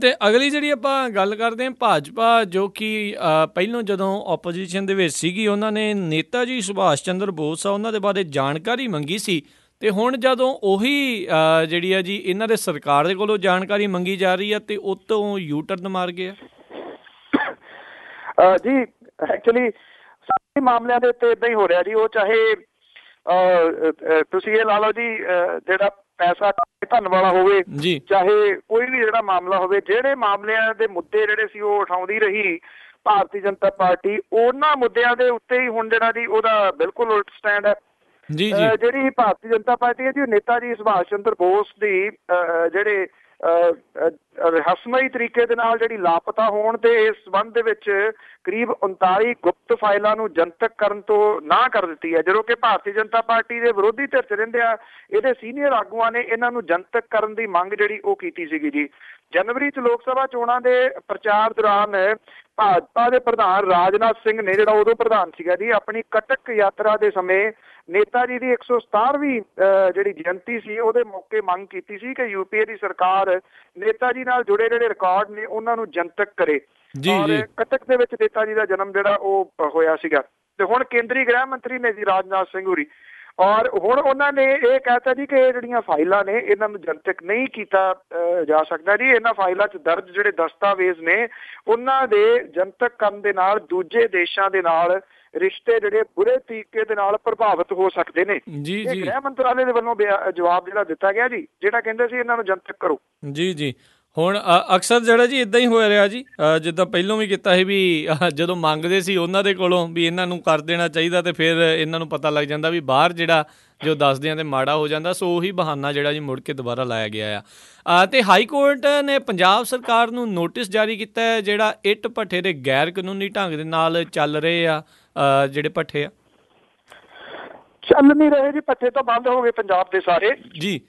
ਤੇ ਅਗਲੀ ਜਿਹੜੀ ਆਪਾਂ ਗੱਲ ਕਰਦੇ ਹਾਂ, ਭਾਜਪਾ ਜੋ ਕਿ ਪਹਿਲੋਂ ਜਦੋਂ ਆਪੋਜੀਸ਼ਨ ਦੇ ਵਿੱਚ ਸੀਗੀ, ਉਹਨਾਂ ਨੇ ਨੇਤਾ ਜੀ ਸੁਭਾਸ਼ ਚੰਦਰ ਬੋਸ ਆ ਉਹਨਾਂ ਦੇ ਬਾਰੇ ਜਾਣਕਾਰੀ ਮੰਗੀ ਸੀ, ਤੇ ਹੁਣ ਜਦੋਂ ਉਹੀ ਜਿਹੜੀ ਆ ਜੀ ਇਹਨਾਂ ਦੇ ਸਰਕਾਰ ਦੇ ਕੋਲੋਂ ਜਾਣਕਾਰੀ ਮੰਗੀ ਜਾ ਰਹੀ ਆ ਤੇ ਉਹ ਤੋਂ ਯੂ ਟਰਨ ਮਾਰ ਗਏ ਜੀ। ਐਕਚੁਅਲੀ ਸਾਰੇ ਮਾਮਲਿਆਂ ਦੇ ਉੱਤੇ ਏਦਾਂ ਹੀ ਹੋ ਰਿਹਾ ਜੀ। ਉਹ ਚਾਹੇ ਤੁਸੀਂ ਇਹ ਲਾ ਲਓ ਜੀ ਜਿਹੜਾ ਪੈਸਾ ਧਨ ਵਾਲਾ ਹੋਵੇ, ਚਾਹੇ ਕੋਈ ਵੀ ਜਿਹੜਾ ਮਾਮਲਾ ਹੋਵੇ, ਜਿਹੜੇ ਮਾਮਲਿਆਂ ਦੇ ਮੁੱਦੇ ਜਿਹੜੇ ਸੀ ਉਹ ਉਠਾਉਂਦੀ ਰਹੀ ਭਾਰਤੀ ਜਨਤਾ ਪਾਰਟੀ, ਉਹਨਾਂ ਮੁੱਦਿਆਂ ਦੇ ਉੱਤੇ ਹੀ ਹੁਣ ਜਿਹੜਾ ਜੀ ਉਹਦਾ ਬਿਲਕੁਲ ਉਲਟ ਸਟੈਂਡ ਹੈ। ਜਿਹੜੀ ਭਾਰਤੀ ਜਨਤਾ ਪਾਰਟੀ ਹੈ ਜੀ, ਨੇਤਾ ਜੀ ਸੁਭਾਸ਼ ਚੰਦਰ ਬੋਸ ਦੀ ਜਿਹੜੇ ਰਹੱਸਮਈ ਤਰੀਕੇ ਦੇ ਨਾਲ ਜਿਹੜੀ ਲਾਪਤਾ ਹੋਣ ਤੇ ਇਸ ਸੰਬੰਧ ਦੇ ਵਿੱਚ ਕਰੀਬ 39 ਗੁਪਤ ਫਾਈਲਾਂ ਨੂੰ ਜਨਤਕ ਕਰਨ ਤੋਂ ਨਾਂਹ ਕਰ ਦਿੱਤੀ ਹੈ, ਜਦੋਂ ਕਿ ਭਾਰਤੀ ਜਨਤਾ ਪਾਰਟੀ ਦੇ ਵਿਰੋਧੀ ਧਿਰ 'ਚ ਰਹਿੰਦੇ ਆ ਇਹਦੇ ਸੀਨੀਅਰ ਆਗੂਆਂ ਨੇ ਇਹਨਾਂ ਨੂੰ ਜਨਤਕ ਕਰਨ ਦੀ ਮੰਗ ਜਿਹੜੀ ਉਹ ਕੀਤੀ ਸੀਗੀ ਜੀ। ਜਨਵਰੀ 'ਚ ਲੋਕ ਸਭਾ ਚੋਣਾਂ ਦੇ ਪ੍ਰਚਾਰ ਦੌਰਾਨ ਭਾਜਪਾ ਦੇ ਪ੍ਰਧਾਨ ਰਾਜਨਾਥ ਸਿੰਘ ਨੇ, ਜਿਹੜਾ ਉਦੋਂ ਪ੍ਰਧਾਨ ਸੀਗਾ ਜੀ, ਆਪਣੀ ਕਟਕ ਯਾਤਰਾ ਦੇ ਸਮੇਂ ਨੇਤਾ ਜੀ ਦੀ 167ਵੀਂ ਜਿਹੜੀ ਜਯੰਤੀ ਸੀ ਉਹਦੇ ਮੌਕੇ ਮੰਗ ਕੀਤੀ ਸੀ ਕਿ ਯੂਪੀਏ ਦੀ ਸਰਕਾਰ ਨੇਤਾ ਜੀ ਨਾਲ ਜੁੜੇ ਜਿਹੜੇ ਰਿਕਾਰਡ ਨੇ ਉਹਨਾਂ ਨੂੰ ਜਨਤਕ ਕਰੇ। ਔਰ ਕਟਕ ਦੇ ਵਿੱਚ ਨੇਤਾ ਜੀ ਦਾ ਜਨਮ ਜਿਹੜਾ ਉਹ ਹੋਇਆ ਸੀਗਾ। ਤੇ ਹੁਣ ਕੇਂਦਰੀ ਗ੍ਰਹਿ ਮੰਤਰੀ ਨੇ ਜੀ ਰਾਜਨਾਥ ਸਿੰਘ ਹੋਰੀ, ਔਰ ਹੁਣ ਉਹਨਾਂ ਨੇ ਇਹ ਕਹਿਤਾ ਜੀ ਕਿ ਇਹ ਜਿਹੜੀਆਂ ਫਾਈਲਾਂ ਨੇ ਇਹਨਾਂ ਨੂੰ ਜਨਤਕ ਨਹੀਂ ਕੀਤਾ ਜਾ ਸਕਦਾ ਜੀ। ਇਹਨਾਂ ਫਾਈਲਾਂ 'ਚ ਦਰਜ ਜਿਹੜੇ ਦਸਤਾਵੇਜ਼ ਨੇ ਉਹਨਾਂ ਦੇ ਜਨਤਕ ਕਰਨ ਦੇ ਨਾਲ ਦੂਜੇ ਦੇਸ਼ਾਂ ਦੇ ਨਾਲ ਰਿਸ਼ਤੇ ਜਿਹੜੇ ਬੁਰੇ ਤਰੀਕੇ ਦੇ ਨਾਲ ਪ੍ਰਭਾਵਿਤ ਹੋ ਸਕਦੇ ਨੇ। ਇਹ ਗ੍ਰਹਿ ਮੰਤਰਾਲੇ ਦੇ ਵੱਲੋਂ ਜਵਾਬ ਜਿਹੜਾ ਦਿੱਤਾ ਗਿਆ ਜੀ, ਜਿਹੜਾ ਕਹਿੰਦੇ ਸੀ ਇਹਨਾਂ ਨੂੰ ਜਨਤਕ ਕਰੋ। ਜੀ ਹੁਣ ਅਕਸਰ ਜਿਹੜਾ ਜੀ ਇੱਦਾਂ ਹੀ ਹੋਇਆ ਰਿਹਾ ਜੀ, ਜਿੱਦਾਂ ਪਹਿਲਾਂ ਵੀ ਕੀਤਾ ਸੀ ਵੀ ਜਦੋਂ ਮੰਗਦੇ ਸੀ ਉਹਨਾਂ ਦੇ ਕੋਲੋਂ ਵੀ ਇਹਨਾਂ ਨੂੰ ਕਰ ਦੇਣਾ ਚਾਹੀਦਾ ਤੇ ਫਿਰ ਇਹਨਾਂ ਨੂੰ ਪਤਾ ਲੱਗ ਜਾਂਦਾ ਵੀ ਬਾਹਰ ਜਿਹੜਾ ਜੋ ਦੱਸਦੇ ਆ ਤੇ ਮਾੜਾ ਹੋ ਜਾਂਦਾ। ਸੋ ਉਹੀ ਬਹਾਨਾ ਜਿਹੜਾ ਜੀ ਮੁੜ ਕੇ ਦੁਬਾਰਾ ਲਾਇਆ ਗਿਆ ਆ। ਤੇ ਹਾਈ ਕੋਰਟ ਨੇ ਪੰਜਾਬ ਸਰਕਾਰ ਨੂੰ ਨੋਟਿਸ ਜਾਰੀ ਕੀਤਾ ਹੈ ਜਿਹੜਾ ਇੱਟ ਭੱਠੇ ਦੇ ਗੈਰ ਕਾਨੂੰਨੀ ਢੰਗ ਦੇ ਨਾਲ ਚੱਲ ਰਹੇ ਆ ਜਿਹੜੇ ਭੱਠੇ ਆ। ਚੱਲ ਨਹੀਂ ਰਹੇ ਜੀ ਭੱਠੇ ਤਾਂ ਬੰਦ ਹੋ ਗਏ ਪੰਜਾਬ ਦੇ ਸਾਰੇ ਜੀ,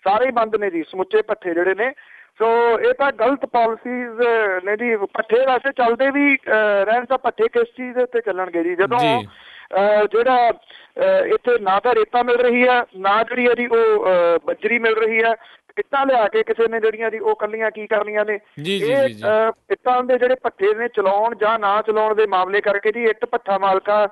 ਸਾਰੇ ਹੀ ਬੰਦ ਨੇ ਜੀ ਸਮੁੱਚੇ ਭੱਠੇ ਜਿਹੜੇ ਨੇ। ਸੋ ਇਹ ਤਾਂ ਗਲਤ ਪਾਲਿਸੀਜ਼ ਨੇ ਜੀ। ਭੱਠੇ ਵੈਸੇ ਚੱਲਦੇ ਵੀ ਰਹਿਣ ਤਾਂ ਭੱਠੇ ਕਿਸ ਚੀਜ਼ ਦੇ ਉੱਤੇ ਚੱਲਣਗੇ ਜੀ ਜਦੋਂ ਜਿਹੜਾ ਇੱਥੇ ਨਾ ਤਾਂ ਰੇਤਾ ਮਿਲ ਰਹੀ ਆ ਨਾ ਜਿਹੜੀ ਹੈ ਜੀ ਉਹ ਬੱਜਰੀ ਮਿਲ ਰਹੀ ਆ। ਇੱਟਾਂ ਲਿਆ ਕੇ ਕਿਸੇ ਨੇ ਜਿਹੜੀਆਂ ਜੀ ਉਹ ਕੱਲੀਆਂ ਕੀ ਕਰਨੀਆਂ ਨੇ। ਇਹ ਇੱਟਾਂ ਦੇ ਜਿਹੜੇ ਭੱਠੇ ਨੇ ਚਲਾਉਣ ਜਾਂ ਨਾ ਚਲਾਉਣ ਦੇ ਮਾਮਲੇ ਕਰਕੇ ਜੀ ਇੱਟ ਭੱਠਾ ਮਾਲਕਾਂ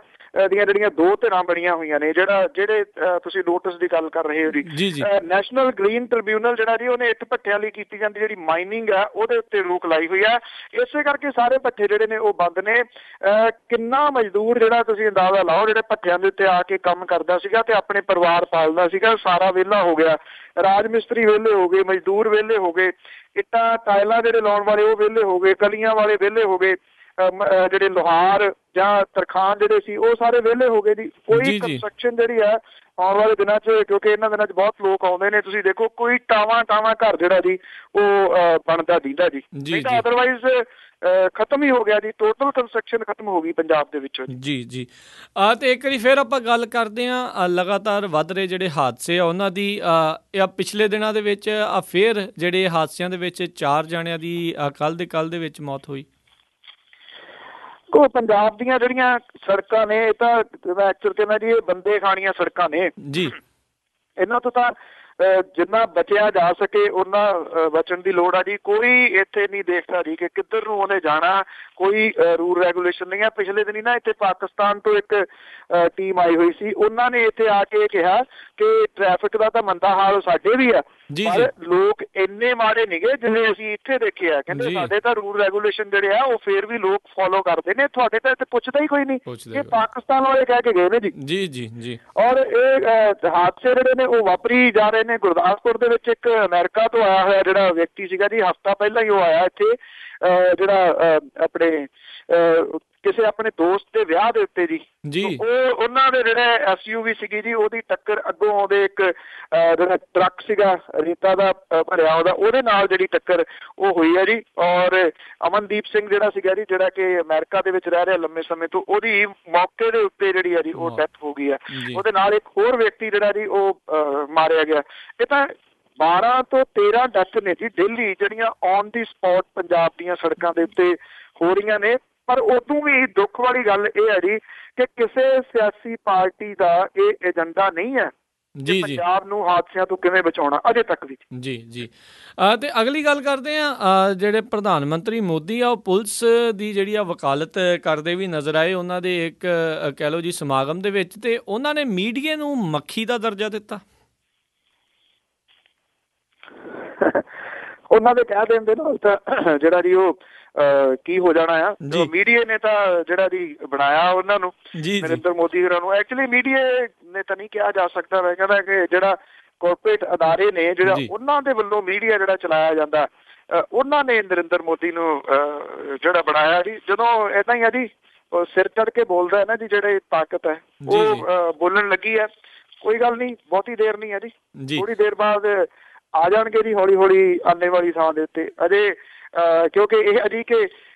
ਦੀਆਂ ਜਿਹੜੀਆਂ ਦੋ ਧਿਰਾਂ ਬਣੀਆਂ ਹੋਈਆਂ ਨੇ। ਜਿਹੜੇ ਤੁਸੀਂ ਨੋਟਿਸ ਦੀ ਗੱਲ ਕਰ ਰਹੇ ਹੋ ਜੀ, ਨੈਸ਼ਨਲ ਗ੍ਰੀਨ ਟ੍ਰਿਬਿਊਨਲ ਜਿਹੜਾ ਜੀ ਉਹਨੇ ਇੱਟ ਭੱਠਿਆਂ ਲਈ ਕੀਤੀ ਜਾਂਦੀ ਜਿਹੜੀ ਮਾਈਨਿੰਗ ਆ ਉਹਦੇ ਉੱਤੇ ਰੋਕ ਲਾਈ ਹੋਈ ਆ। ਇਸੇ ਕਰਕੇ ਸਾਰੇ ਭੱਠੇ ਜਿਹੜੇ ਨੇ ਉਹ ਬੰਦ ਨੇ। ਕਿੰਨਾ ਮਜ਼ਦੂਰ ਜਿਹੜਾ ਤੁਸੀਂ ਅੰਦਾਜ਼ਾ ਲਾਓ ਜਿਹੜੇ ਭੱਠਿਆਂ ਦੇ ਉੱਤੇ ਆ ਕੇ ਕੰਮ ਕਰਦਾ ਸੀਗਾ ਤੇ ਆਪਣੇ ਪਰਿਵਾਰ ਪਾਲਦਾ ਸੀਗਾ, ਸਾਰਾ ਵਿਹਲਾ ਹੋ ਗਿਆ। ਰਾਜ ਮਿਸਤਰੀ ਵਿਹਲੇ ਹੋ ਗਏ, ਮਜ਼ਦੂਰ ਵਿਹਲੇ ਹੋ ਗਏ, ਇੱਟਾਂ ਟਾਇਲਾਂ ਜਿਹੜੇ ਲਾਉਣ ਵਾਲੇ ਉਹ ਵਿਹਲੇ ਹੋ ਗਏ, ਕਲੀਆਂ ਵਾਲੇ ਵਿਹਲੇ ਹੋ ਗਏ, ਜਿਹੜੇ ਲੋਹਾਰ ਜਾਂ ਤਰਖਾਨ ਜਿਹੜੇ ਸੀ ਉਹ ਸਾਰੇ ਵਿਹਲੇ ਹੋ ਗਏ ਜੀ। ਕੋਈ ਕੰਸਟਰਕਸ਼ਨ ਜਿਹੜੀ ਹੈ ਆਉਣ ਵਾਲੇ ਦਿਨਾਂ 'ਚ, ਕਿਉਂਕਿ ਇਹਨਾਂ ਦਿਨਾਂ 'ਚ ਬਹੁਤ ਲੋਕ ਆਉਂਦੇ ਨੇ, ਤੁਸੀਂ ਦੇਖੋ ਕੋਈ ਟਾਵਾਂ ਘਰ ਜਿਹੜਾ ਜੀ ਉਹ ਬਣਦਾ ਦੀਂਦਾ ਜੀ। ਨਹੀਂ ਤਾਂ ਅਦਰਵਾਈਜ਼ ਖਤਮ ਹੀ ਹੋ ਗਿਆ ਜੀ, ਟੋਟਲ ਕੰਸਟਰਕਸ਼ਨ ਖਤਮ ਹੋ ਗਈ ਪੰਜਾਬ ਦੇ ਵਿੱਚੋਂ ਜੀ। ਤੇ ਇੱਕ ਵਾਰੀ ਫਿਰ ਆਪਾਂ ਗੱਲ ਕਰਦੇ ਹਾਂ ਲਗਾਤਾਰ ਵੱਧ ਰਹੇ ਜਿਹੜੇ ਹਾਦਸੇ ਆ ਉਹਨਾਂ ਦੀ। ਪਿਛਲੇ ਦਿਨਾਂ ਦੇ ਵਿੱਚ ਫਿਰ ਜਿਹੜੇ ਹਾਦਸਿਆਂ ਦੇ ਵਿੱਚ 4 ਜਣਿਆਂ ਦੀ ਕੱਲ੍ਹ ਦੇ ਵਿੱਚ ਮੌਤ ਹੋਈ। ਪੰਜਾਬ ਦੀਆਂ ਜਿਹੜੀਆਂ ਸੜਕਾਂ ਨੇ ਇਹ ਤਾਂ ਮੈਂ ਐਕਚੁਅਲ ਕਹਿੰਦਾ ਜੀ ਇਹ ਬੰਦੇ ਖਾਣੀਆਂ ਸੜਕਾਂ ਨੇ ਜੀ। ਇਹਨਾਂ ਤੋਂ ਤਾਂ ਜਿੰਨਾ ਬਚਿਆ ਜਾ ਸਕੇ ਉਹਨਾਂ ਬਚਣ ਦੀ ਲੋੜ ਆ ਜੀ। ਕੋਈ ਇੱਥੇ ਨਹੀਂ ਦੇਖਦਾ ਜੀ ਕਿ ਕਿੱਧਰ ਨੂੰ ਉਹਨੇ ਜਾਣਾ, ਕੋਈ ਰੂਲ ਰੈਗੂਲੇਸ਼ਨ ਨਹੀਂ ਆ। ਪਿਛਲੇ ਦਿਨੀ ਨਾ ਇੱਥੇ ਪਾਕਿਸਤਾਨ ਤੋਂ ਇੱਕ ਟੀਮ ਆਈ ਹੋਈ ਸੀ, ਉਹਨਾਂ ਨੇ ਇੱਥੇ ਆ ਕੇ ਕਿਹਾ ਕਿ ਟ੍ਰੈਫਿਕ ਦਾ ਤਾਂ ਮੰਦਾ ਹਾਲ ਸਾਡੇ ਵੀ ਆ, ਪਰ ਲੋਕ ਇੰਨੇ ਮਾੜੇ ਨੀਗੇ ਜਿੰਨੇ ਅਸੀਂ ਇੱਥੇ ਦੇਖੇ ਆ। ਕਹਿੰਦੇ ਸਾਡੇ ਤਾਂ ਰੂਲ ਰੈਗੂਲੇਸ਼ਨ ਜਿਹੜੇ ਆ ਉਹ ਫੇਰ ਵੀ ਲੋਕ ਫੋਲੋ ਕਰਦੇ ਨੇ, ਤੁਹਾਡੇ ਤਾਂ ਇੱਥੇ ਪੁੱਛਦਾ ਹੀ ਕੋਈ ਨਹੀਂ। ਇਹ ਪਾਕਿਸਤਾਨ ਵਾਲੇ ਕਹਿ ਕੇ ਗਏ ਨੇ ਜੀ। ਔਰ ਇਹ ਹਾਦਸੇ ਜਿਹੜੇ ਨੇ ਉਹ ਵਾਪਰੀ ਜਾ ਰਹੇ ਨੇ। ਗੁਰਦਾਸਪੁਰ ਦੇ ਵਿੱਚ ਇੱਕ ਅਮਰੀਕਾ ਤੋਂ ਆਇਆ ਹੋਇਆ ਜਿਹੜਾ ਵਿਅਕਤੀ ਸੀਗਾ ਜੀ, ਹਫ਼ਤਾ ਪਹਿਲਾਂ ਹੀ ਉਹ ਆਇਆ ਇੱਥੇ ਜਿਹੜਾ ਆਪਣੇ ਕਿਸੇ ਆਪਣੇ ਦੋਸਤ ਦੇ ਵਿਆਹ ਦੇ ਉੱਤੇ ਜੀ। ਉਹਨਾਂ ਦੇ ਜਿਹੜੇ SUV ਸੀਗੀ ਜੀ ਉਹਦੀ ਟੱਕਰ ਅੱਗੋਂ ਉਹਦੇ ਇੱਕ ਜਿਹੜਾ ਟਰੱਕ ਸੀਗਾ ਰੇਤਾ ਦਾ ਭਰਿਆ ਉਹਦੇ ਨਾਲ ਜਿਹੜੀ ਟੱਕਰ ਉਹ ਹੋਈ ਹੈ ਜੀ। ਔਰ ਅਮਨਦੀਪ ਸਿੰਘ ਜਿਹੜਾ ਸੀਗਾ ਜੀ, ਜਿਹੜਾ ਕਿ ਅਮਰੀਕਾ ਦੇ ਵਿੱਚ ਰਹਿ ਰਿਹਾ ਲੰਮੇ ਸਮੇਂ ਤੋਂ, ਉਹਦੀ ਮੌਕੇ ਦੇ ਉੱਤੇ ਜਿਹੜੀ ਆ ਜੀ ਉਹ ਡੈਥ ਹੋ ਗਈ ਹੈ। ਉਹਦੇ ਨਾਲ ਇੱਕ ਹੋਰ ਵਿਅਕਤੀ ਜਿਹੜਾ ਜੀ ਉਹ ਮਾਰਿਆ ਗਿਆ। ਇਹ ਤਾਂ 12 ਤੋਂ 13 ਡੈਥ ਨੇ ਜੀ ਡੇਲੀ ਜਿਹੜੀਆਂ ਔਨ ਦੀ ਸਪੌਟ ਪੰਜਾਬ ਦੀਆਂ ਸੜਕਾਂ ਦੇ ਉੱਤੇ ਹੋ ਰਹੀਆਂ ਨੇ। ਪਰ ਉਦੋਂ ਵੀ ਦੁੱਖ ਵਾਲੀ ਗੱਲ ਇਹ ਹੈ ਜੀ ਕਿ ਕਿਸੇ ਸਿਆਸੀ ਪਾਰਟੀ ਦਾ ਇਹ ਏਜੰਡਾ ਨਹੀਂ ਹੈ ਪੰਜਾਬ ਨੂੰ ਹਾਦਸਿਆਂ ਤੋਂ ਕਿਵੇਂ ਬਚਾਉਣਾ ਅਜੇ ਤੱਕ ਵੀ ਜੀ। ਤੇ ਅਗਲੀ ਗੱਲ ਕਰਦੇ ਆ ਜਿਹੜੇ ਪ੍ਰਧਾਨ ਮੰਤਰੀ ਮੋਦੀ ਆ ਉਹ ਪੁਲਿਸ ਦੀ ਜਿਹੜੀ ਆ ਵਕਾਲਤ ਕਰਦੇ ਵੀ ਨਜ਼ਰ ਆਏ ਉਹਨਾਂ ਦੇ ਇੱਕ ਕਹਿ ਲਓ ਜੀ ਸਮਾਗਮ ਦੇ ਵਿੱਚ, ਤੇ ਉਹਨਾਂ ਨੇ ਮੀਡੀਆ ਨੂੰ ਮੱਖੀ ਦਾ ਦਰਜਾ ਦਿੱਤਾ। ਉਹਨਾਂ ਦੇ ਕਹਿ ਦੇਣ ਦੇ ਨਾਲ ਤਾਂ ਜਿਹੜਾ ਜੀ ਉਹ ਕੀ ਹੋ ਜਾਣਾ ਆ। ਮੀਡੀਆ ਨੇ ਤਾਂ ਜਿਹੜਾ ਜੀ ਬਣਾਇਆ ਉਹਨਾਂ ਨੂੰ, ਨਰਿੰਦਰ ਮੋਦੀ ਹੋਰਾਂ ਨੂੰ। ਐਕਚੁਅਲੀ ਮੀਡੀਆ ਨੇ ਤਾਂ ਨਹੀਂ ਕਿਹਾ ਜਾ ਸਕਦਾ। ਮੈਂ ਕਹਿੰਦਾ ਕਿ ਜਿਹੜਾ ਕਾਰਪੋਰੇਟ ਅਦਾਰੇ ਨੇ ਜਿਹੜਾ ਉਹਨਾਂ ਦੇ ਵੱਲੋਂ ਮੀਡੀਆ ਜਿਹੜਾ ਚਲਾਇਆ ਜਾਂਦਾ, ਉਹਨਾਂ ਨੇ ਨਰਿੰਦਰ ਮੋਦੀ ਨੂੰ ਜਿਹੜਾ ਬਣਾਇਆ ਜੀ। ਜਦੋਂ ਏਦਾਂ ਹੀ ਆ ਜੀ ਉਹ ਸਿਰ ਚੜ ਕੇ ਬੋਲਦਾ ਹੈ ਨਾ ਜੀ, ਜਿਹੜੇ ਤਾਕਤ ਹੈ ਉਹ ਬੋਲਣ ਲੱਗੀ ਹੈ। ਕੋਈ ਗੱਲ ਨਹੀਂ, ਬਹੁਤੀ ਦੇਰ ਨਹੀਂ ਹੈ ਜੀ, ਥੋੜੀ ਦੇਰ ਬਾਅਦ ਆ ਜਾਣਗੇ ਜੀ ਹੌਲੀ ਹੌਲੀ ਆਨੇ ਵਾਲੀ ਥਾਂ ਦੇ ਉੱਤੇ। ਅਜੇ ਕਿਉਂਕਿ ਇਹ ਅਜੀ ਕਿ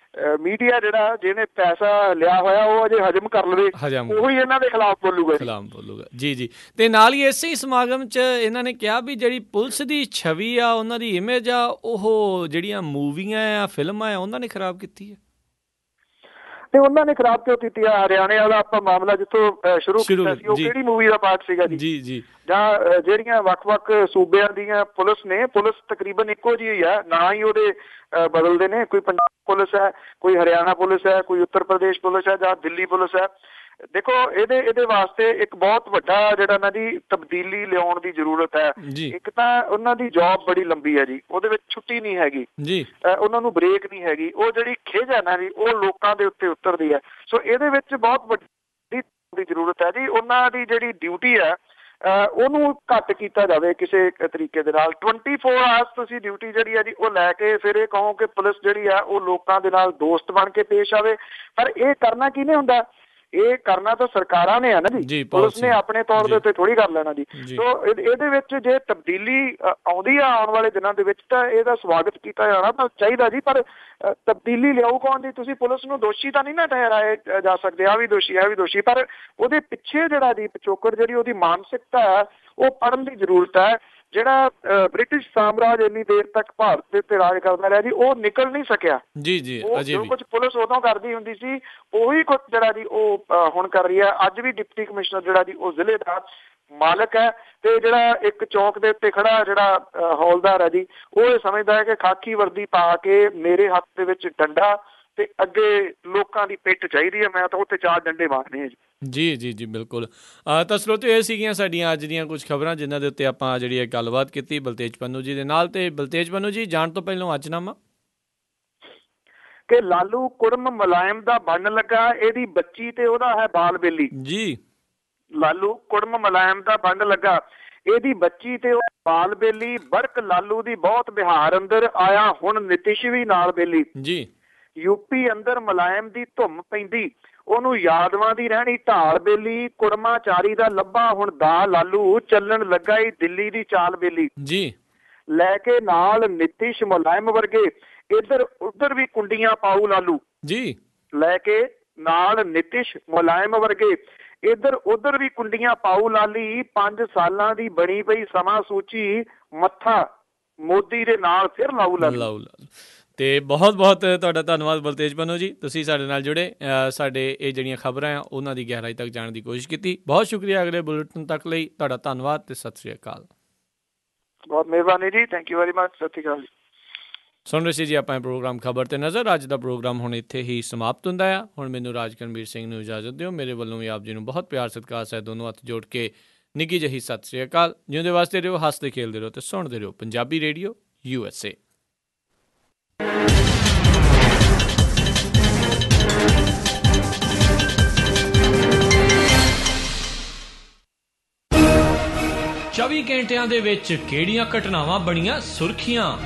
ਮੀਡੀਆ ਜਿਹੜਾ ਜਿਹਨੇ ਪੈਸਾ ਲਿਆ ਹੋਇਆ ਉਹ ਅਜੇ ਹਜਮ ਕਰ ਲਵੇ, ਉਹੀ ਇਹਨਾਂ ਦੇ ਖਿਲਾਫ ਬੋਲੂਗਾ ਜੀ। ਤੇ ਨਾਲ ਹੀ ਇਸੇ ਸਮਾਗਮ 'ਚ ਇਹਨਾਂ ਨੇ ਕਿਹਾ ਵੀ ਜਿਹੜੀ ਪੁਲਿਸ ਦੀ ਛਵੀ ਆ, ਉਹਨਾਂ ਦੀ ਇਮੇਜ ਆ, ਉਹ ਜਿਹੜੀਆਂ ਮੂਵੀਆਂ ਆ, ਫਿਲਮਾਂ ਆ, ਉਹਨਾਂ ਨੇ ਖਰਾਬ ਕੀਤੀ ਹੈ। ਤੇ ਉਹਨਾਂ ਨੇ ਖਰਾਬ ਕਿਉਂ ਕੀਤੀ ਆ? ਹਰਿਆਣੇ ਵਾਲਾ ਆਪਾਂ ਮਾਮਲਾ ਜਿੱਥੋਂ ਸ਼ੁਰੂ ਕੀਤਾ ਸੀ, ਉਹ ਕਿਹੜੀ ਮੂਵੀ ਦਾ ਪਾਰਟ ਸੀਗਾ ਜੀ? ਜਾਂ ਜਿਹੜੀਆਂ ਵੱਖ-ਵੱਖ ਸੂਬਿਆਂ ਦੀਆਂ ਪੁਲਿਸ ਨੇ, ਪੁਲਿਸ ਤਕਰੀਬਨ ਇੱਕੋ ਜਿਹੀ ਆ, ਨਾ ਹੀ ਉਹਦੇ ਬਦਲਦੇ ਨੇ। ਕੋਈ ਪੰਜਾਬ ਪੁਲਿਸ ਹੈ, ਕੋਈ ਹਰਿਆਣਾ ਪੁਲਿਸ ਹੈ, ਕੋਈ ਉੱਤਰ ਪ੍ਰਦੇਸ਼ ਪੁਲਿਸ ਹੈ ਜਾਂ ਦਿੱਲੀ ਪੁਲਿਸ ਹੈ। ਦੇਖੋ ਇਹਦੇ ਵਾਸਤੇ ਇੱਕ ਬਹੁਤ ਵੱਡਾ ਜਿਹੜਾ ਉਹਨਾਂ ਦੀ ਤਬਦੀਲੀ ਲਿਆਉਣ ਦੀ ਜ਼ਰੂਰਤ ਹੈ। ਇੱਕ ਤਾਂ ਉਹਨਾਂ ਦੀ ਜੌਬ ਬੜੀ ਲੰਬੀ ਹੈ ਜੀ, ਉਹਦੇ ਵਿੱਚ ਛੁੱਟੀ ਨਹੀਂ ਹੈਗੀ ਜੀ, ਉਹਨਾਂ ਨੂੰ ਬ੍ਰੇਕ ਨਹੀਂ ਹੈਗੀ, ਉਹ ਜਿਹੜੀ ਖਿਝ ਹੈ ਨਾ ਜੀ ਉਹ ਲੋਕਾਂ ਦੇ ਉੱਤੇ ਉਤਰਦੀ ਹੈ। ਸੋ ਇਹਦੇ ਵਿੱਚ ਬਹੁਤ ਵੱਡੀ ਦੀ ਜ਼ਰੂਰਤ ਹੈ ਜੀ। ਉਹਨਾਂ ਦੀ ਜਿਹੜੀ ਡਿਊਟੀ ਹੈ ਉਹਨੂੰ ਘੱਟ ਕੀਤਾ ਜਾਵੇ ਕਿਸੇ ਤਰੀਕੇ ਦੇ ਨਾਲ। 24 ਆਵਰਸ ਤੁਸੀਂ ਡਿਊਟੀ ਜਿਹੜੀ ਹੈ ਜੀ ਉਹ ਲੈ ਕੇ ਫਿਰ ਇਹ ਕਹੋ ਕਿ ਪੁਲਿਸ ਜਿਹੜੀ ਆ ਉਹ ਲੋਕਾਂ ਦੇ ਨਾਲ ਦੋਸਤ ਬਣ ਕੇ ਪੇਸ਼ ਆਵੇ, ਪਰ ਇਹ ਕਰਨਾ ਕਿਹਨੇ ਹੁੰਦਾ? ਇਹ ਕਰਨਾ ਤਾਂ ਸਰਕਾਰਾਂ ਨੇ ਆ ਨਾ ਜੀ, ਪੁਲਿਸ ਨੇ ਆਪਣੇ ਤੌਰ ਦੇ ਉੱਤੇ ਥੋੜ੍ਹੀ ਕਰ ਲੈਣਾ ਜੀ। ਸੋ ਇਹਦੇ ਵਿੱਚ ਜੇ ਤਬਦੀਲੀ ਆਉਂਦੀ ਆ ਆਉਣ ਵਾਲੇ ਦਿਨਾਂ ਦੇ ਵਿੱਚ ਤਾਂ ਇਹਦਾ ਸਵਾਗਤ ਕੀਤਾ ਜਾਣਾ ਤਾਂ ਚਾਹੀਦਾ ਜੀ, ਪਰ ਤਬਦੀਲੀ ਲਿਆਊ ਕੌਣ ਜੀ? ਤੁਸੀਂ ਪੁਲਿਸ ਨੂੰ ਦੋਸ਼ੀ ਤਾਂ ਨਹੀਂ ਨਾ ਠਹਿਰਾਏ ਜਾ ਸਕਦੇ, ਆ ਵੀ ਦੋਸ਼ੀ ਆ ਵੀ ਦੋਸ਼ੀ, ਪਰ ਉਹਦੇ ਪਿੱਛੇ ਜਿਹੜਾ ਜੀ ਪਿਛੋਕੜ ਜਿਹੜੀ ਉਹਦੀ ਮਾਨਸਿਕਤਾ ਹੈ ਉਹ ਪੜ੍ਹਨ ਦੀ ਜ਼ਰੂਰਤ ਹੈ। ਜਿਹੜਾ ਬ੍ਰਿਟਿਸ਼ ਸਾਮਰਾਜ ਇੰਨੀ ਦੇਰ ਤੱਕ ਭਾਰਤ ਦੇ ਉੱਤੇ ਰਾਜ ਕਰਦਾ ਰਿਹਾ ਜੀ ਉਹ ਨਿਕਲ ਨਹੀਂ ਸਕਿਆ ਜੀ। ਜੋ ਕੁਝ ਪੁਲਿਸ ਉਦੋਂ ਕਰਦੀ ਹੁੰਦੀ ਸੀ ਉਹੀ ਕੁਝ ਜਿਹੜਾ ਜੀ ਉਹ ਹੁਣ ਕਰ ਰਹੀ ਹੈ। ਅੱਜ ਵੀ ਡਿਪਟੀ ਕਮਿਸ਼ਨਰ ਜਿਹੜਾ ਜੀ ਉਹ ਜ਼ਿਲ੍ਹੇ ਦਾ ਮਾਲਕ ਹੈ, ਤੇ ਜਿਹੜਾ ਇੱਕ ਚੌਕ ਦੇ ਉੱਤੇ ਖੜਾ ਜਿਹੜਾ ਹੌਲਦਾਰ ਹੈ ਜੀ ਉਹ ਇਹ ਸਮਝਦਾ ਹੈ ਕਿ ਖਾਕੀ ਵਰਦੀ ਪਾ ਕੇ ਮੇਰੇ ਹੱਥ ਦੇ ਵਿੱਚ ਡੰਡਾ ਤੇ ਅੱਗੇ ਲੋਕਾਂ ਦੀ ਪਿੱਠ ਚਾਹੀਦੀ ਹੈ, ਮੈਂ ਤਾਂ ਉੱਥੇ 4 ਡੰਡੇ ਮਾਰਨੇ ਆ ਜੀ। ਜੀ ਬਿਲਕੁਲ। ਤਾਂ ਸਰੋਤਿਓ ਇਹ ਸੀਗੀਆਂ ਸਾਡੀਆਂ ਅੱਜ ਦੀਆਂ ਕੁਝ ਖਬਰਾਂ ਜਿਨ੍ਹਾਂ ਦੇ ਉੱਤੇ ਆਪਾਂ ਜਿਹੜੀ ਗੱਲਬਾਤ ਕੀਤੀ ਬਲਤੇਜ ਪੰਨੂ ਜੀ ਦੇ ਨਾਲ। ਤੇ ਬਲਤੇਜ ਪੰਨੂ ਜੀ, ਜਾਣ ਤੋਂ ਪਹਿਲਾਂ ਅੱਜਨਾਮਾ ਕਿ ਲਾਲੂ ਕੁੜਮ ਮੁਲਾਇਮ ਦਾ ਬਣਨ ਲੱਗਾ, ਇਹਦੀ ਬੱਚੀ ਤੇ ਉਹਦਾ ਹੈ ਬਾਲ ਬੇਲੀ ਜੀ। ਲਾਲੂ ਕੁੜਮ ਮੁਲਾਇਮ ਦਾ ਬਣਨ ਲੱਗਾ, ਇਹਦੀ ਬੱਚੀ ਤੇ ਉਹ ਬਾਲ ਬੇਲੀ। ਬਰਕ ਲਾਲੂ ਦੀ ਬਹੁਤ ਬਿਹਾਰ ਅੰਦਰ ਆਇਆ, ਹੁਣ ਨਿਤਿਸ਼ ਵੀ ਨਾਲ ਬੇਲੀ ਜੀ। ਯੂਪੀ ਅੰਦਰ ਮੁਲਾਇਮ ਦੀ ਧੁੰਮ ਪੈਂਦੀ, ਉਹਨੂੰ ਯਾਦਵਾਂ ਦੀ ਰਹਿਣੀ ਢਾਲ ਬੇਲੀ। ਕੁੜਮਾਚਾਰੀ ਦਾ ਲੱਭਾ ਹੁਣ ਦਾ ਲਾਲੂ, ਚੱਲਣ ਲੱਗਾ ਈ ਦਿੱਲੀ ਦੀ ਚਾਲ ਬੇਲੀ ਜੀ। ਲੈ ਕੇ ਨਾਲ ਨਿਤਿਸ਼ ਮੁਲਾਇਮ ਵਰਗੇ, ਇੱਧਰ ਉੱਧਰ ਵੀ ਕੁੰਡੀਆਂ ਪਾਊ ਲਾਲੂ ਜੀ। ਲੈ ਕੇ ਨਾਲ ਨਿਤਿਸ਼ ਮੁਲਾਇਮ ਵਰਗੇ, ਇੱਧਰ ਉੱਧਰ ਵੀ ਕੁੰਡੀਆਂ ਪਾਊ ਲਾਲੀ। 5 ਸਾਲਾਂ ਦੀ ਬਣੀ ਪਈ ਸਮਾਂ ਸੂਚੀ, ਮੱਥਾ ਮੋਦੀ ਦੇ ਨਾਲ ਫਿਰ ਲਾਊ ਲਾਲੂ। ਤੇ ਬਹੁਤ ਬਹੁਤ ਤੁਹਾਡਾ ਧੰਨਵਾਦ ਬਲਤੇਜ ਪੰਨੂ ਜੀ, ਤੁਸੀਂ ਸਾਡੇ ਨਾਲ ਜੁੜੇ, ਸਾਡੇ ਇਹ ਜਿਹੜੀਆਂ ਖਬਰਾਂ ਆ ਉਹਨਾਂ ਦੀ ਗਹਿਰਾਈ ਤੱਕ ਜਾਣ ਦੀ ਕੋਸ਼ਿਸ਼ ਕੀਤੀ। ਬਹੁਤ ਸ਼ੁਕਰੀਆ। ਅਗਲੇ ਬੁਲੇਟਿਨ ਤੱਕ ਲਈ ਤੁਹਾਡਾ ਧੰਨਵਾਦ ਤੇ ਸਤਿ ਸ਼੍ਰੀ ਅਕਾਲ। ਬਹੁਤ ਮਿਹਰਬਾਨੀ ਜੀ, ਥੈਂਕ ਯੂ ਵੈਰੀ ਮਚ, ਸਤਿ ਸ਼੍ਰੀ ਅਕਾਲ ਜੀ। ਸੁਣ ਰਹੇ ਸੀ ਜੀ ਆਪਾਂ ਪ੍ਰੋਗਰਾਮ ਖਬਰ ਤੇ ਨਜ਼ਰ। ਅੱਜ ਦਾ ਪ੍ਰੋਗਰਾਮ ਹੁਣ ਇੱਥੇ ਹੀ ਸਮਾਪਤ ਹੁੰਦਾ ਆ। ਹੁਣ ਮੈਨੂੰ ਰਾਜਕਰਨਵੀਰ ਸਿੰਘ ਨੂੰ ਇਜਾਜ਼ਤ ਦਿਓ। ਮੇਰੇ ਵੱਲੋਂ ਵੀ ਆਪ ਜੀ ਨੂੰ ਬਹੁਤ ਪਿਆਰ ਸਤਿਕਾਰ ਹੈ, ਦੋਨੋਂ ਹੱਥ ਜੋੜ ਕੇ ਨਿੱਘੀ ਜਿਹੀ ਸਤਿ ਸ਼੍ਰੀ ਅਕਾਲ। ਜਿਉਂਦੇ ਵਾਸਤੇ ਰਹੋ, ਹੱਸਦੇ ਖੇਲਦੇ ਰਹੋ ਤੇ ਸੁਣਦੇ ਰਹੋ ਪੰਜਾਬੀ ਰੇਡੀਓ USA। ਚੌਵੀ ਘੰਟਿਆਂ ਦੇ ਵਿੱਚ ਕਿਹੜੀਆਂ ਘਟਨਾਵਾਂ ਬਣੀਆਂ ਸੁਰਖੀਆਂ?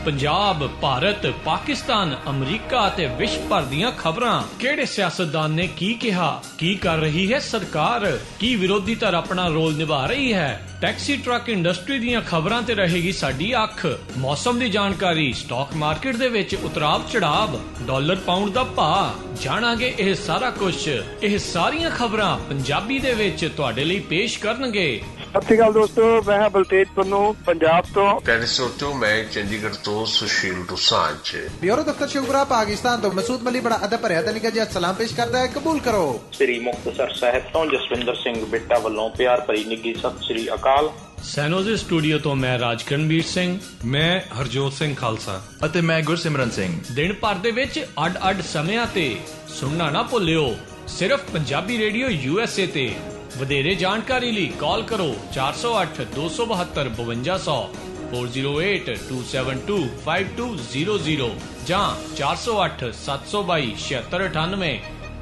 ਪੰਜਾਬ, ਭਾਰਤ, ਪਾਕਿਸਤਾਨ, ਅਮਰੀਕਾ ਅਤੇ ਵਿਸ਼ਵ ਭਰ ਦੀਆਂ ਖਬਰਾਂ। ਕਿਹੜੇ ਸਿਆਸਤਦਾਨ ਨੇ ਕੀ ਕਿਹਾ, ਕੀ ਕਰ ਰਹੀ ਹੈ ਸਰਕਾਰ, ਕੀ ਵਿਰੋਧੀ ਧਿਰ ਆਪਣਾ ਰੋਲ ਨਿਭਾ ਰਹੀ ਹੈ। ਟੈਕਸੀ ਟਰੱਕ ਇੰਡਸਟਰੀ ਦੀਆਂ ਖਬਰਾਂ ਤੇ ਰਹੇਗੀ ਸਾਡੀ ਅੱਖ। ਮੌਸਮ ਦੀ ਜਾਣਕਾਰੀ, ਸਟਾਕ ਮਾਰਕੀਟ ਦੇ ਵਿੱਚ ਉਤਰਾਵ ਚੜਾਵ, ਡਾਲਰ ਪਾਉਂਡ ਦਾ ਭਾਅ, ਜਾਣਾਂਗੇ ਇਹ ਸਾਰਾ ਕੁਝ। ਇਹ ਸਾਰੀਆਂ ਖਬਰਾਂ ਪੰਜਾਬੀ ਦੇ ਵਿੱਚ ਤੁਹਾਡੇ ਲਈ ਪੇਸ਼ ਕਰਨਗੇ। ਸਤਿ ਸ਼੍ਰੀ ਅਕਾਲ ਦੋਸਤੋ, ਮੈਂ ਹਾਂ ਬਲਤੇਜ ਪੰਨੂ ਪੰਜਾਬ ਤੋਂ। ਟੈਲੀਸੋਟੋ ਮੈਂ ਚੰਡੀਗੜ੍ਹ ਤੋਂ ਸੁਸ਼ੀਲ ਦੁਸਾਂਝ। ਬਿਊਰੋ ਦਫ਼ਤਰ ਸ਼ਿਵਪੁਰਾ ਪਾਕਿਸਤਾਨ ਤੋਂ ਮਸੂਦ ਮਲੀ ਬੜਾ ਅਦਬ ਭਰਿਆ ਤਨੀਕਾ ਜਿਹਾ ਸਲਾਮ ਪੇਸ਼ ਕਰਦਾ ਹੈ, ਕਬੂਲ ਕਰੋ। ਸ੍ਰੀ ਮੁਕਤਸਰ ਸਾਹਿਬ ਤੋਂ ਜਸਵਿੰਦਰ ਸਿੰਘ ਬਿੱਟਾ ਵੱਲੋਂ ਪਿਆਰ ਭਰੀ ਨਿੱਘੀ ਸਤਿ ਸ੍ਰੀ ਅਕਾਲ। ਸੈਨੋਜ਼ੇ ਸਟੂਡੀਓ ਤੋਂ ਮੈਂ ਰਾਜਕਰਨਵੀਰ ਸਿੰਘ, ਮੈਂ ਹਰਜੋਤ ਸਿੰਘ ਖਾਲਸਾ ਅਤੇ ਮੈਂ ਗੁਰਸਿਮਰਨ ਸਿੰਘ। ਦਿਨ ਭਰ ਦੇ ਵਿੱਚ ਅੱਡ-ਅੱਡ ਸਮਿਆਂ ਤੇ ਸੁਣਨਾ ਨਾ ਭੁੱਲਿਓ, ਸਿਰਫ ਪੰਜਾਬੀ ਰੇਡੀਓ USA ਤੇ। ਵਧੇਰੇ ਜਾਣਕਾਰੀ ਲਈ ਕਾਲ ਕਰੋ 408 272 5200, 4082725200 ਜਾਂ 408 722 7698,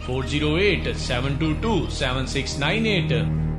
408722 7698।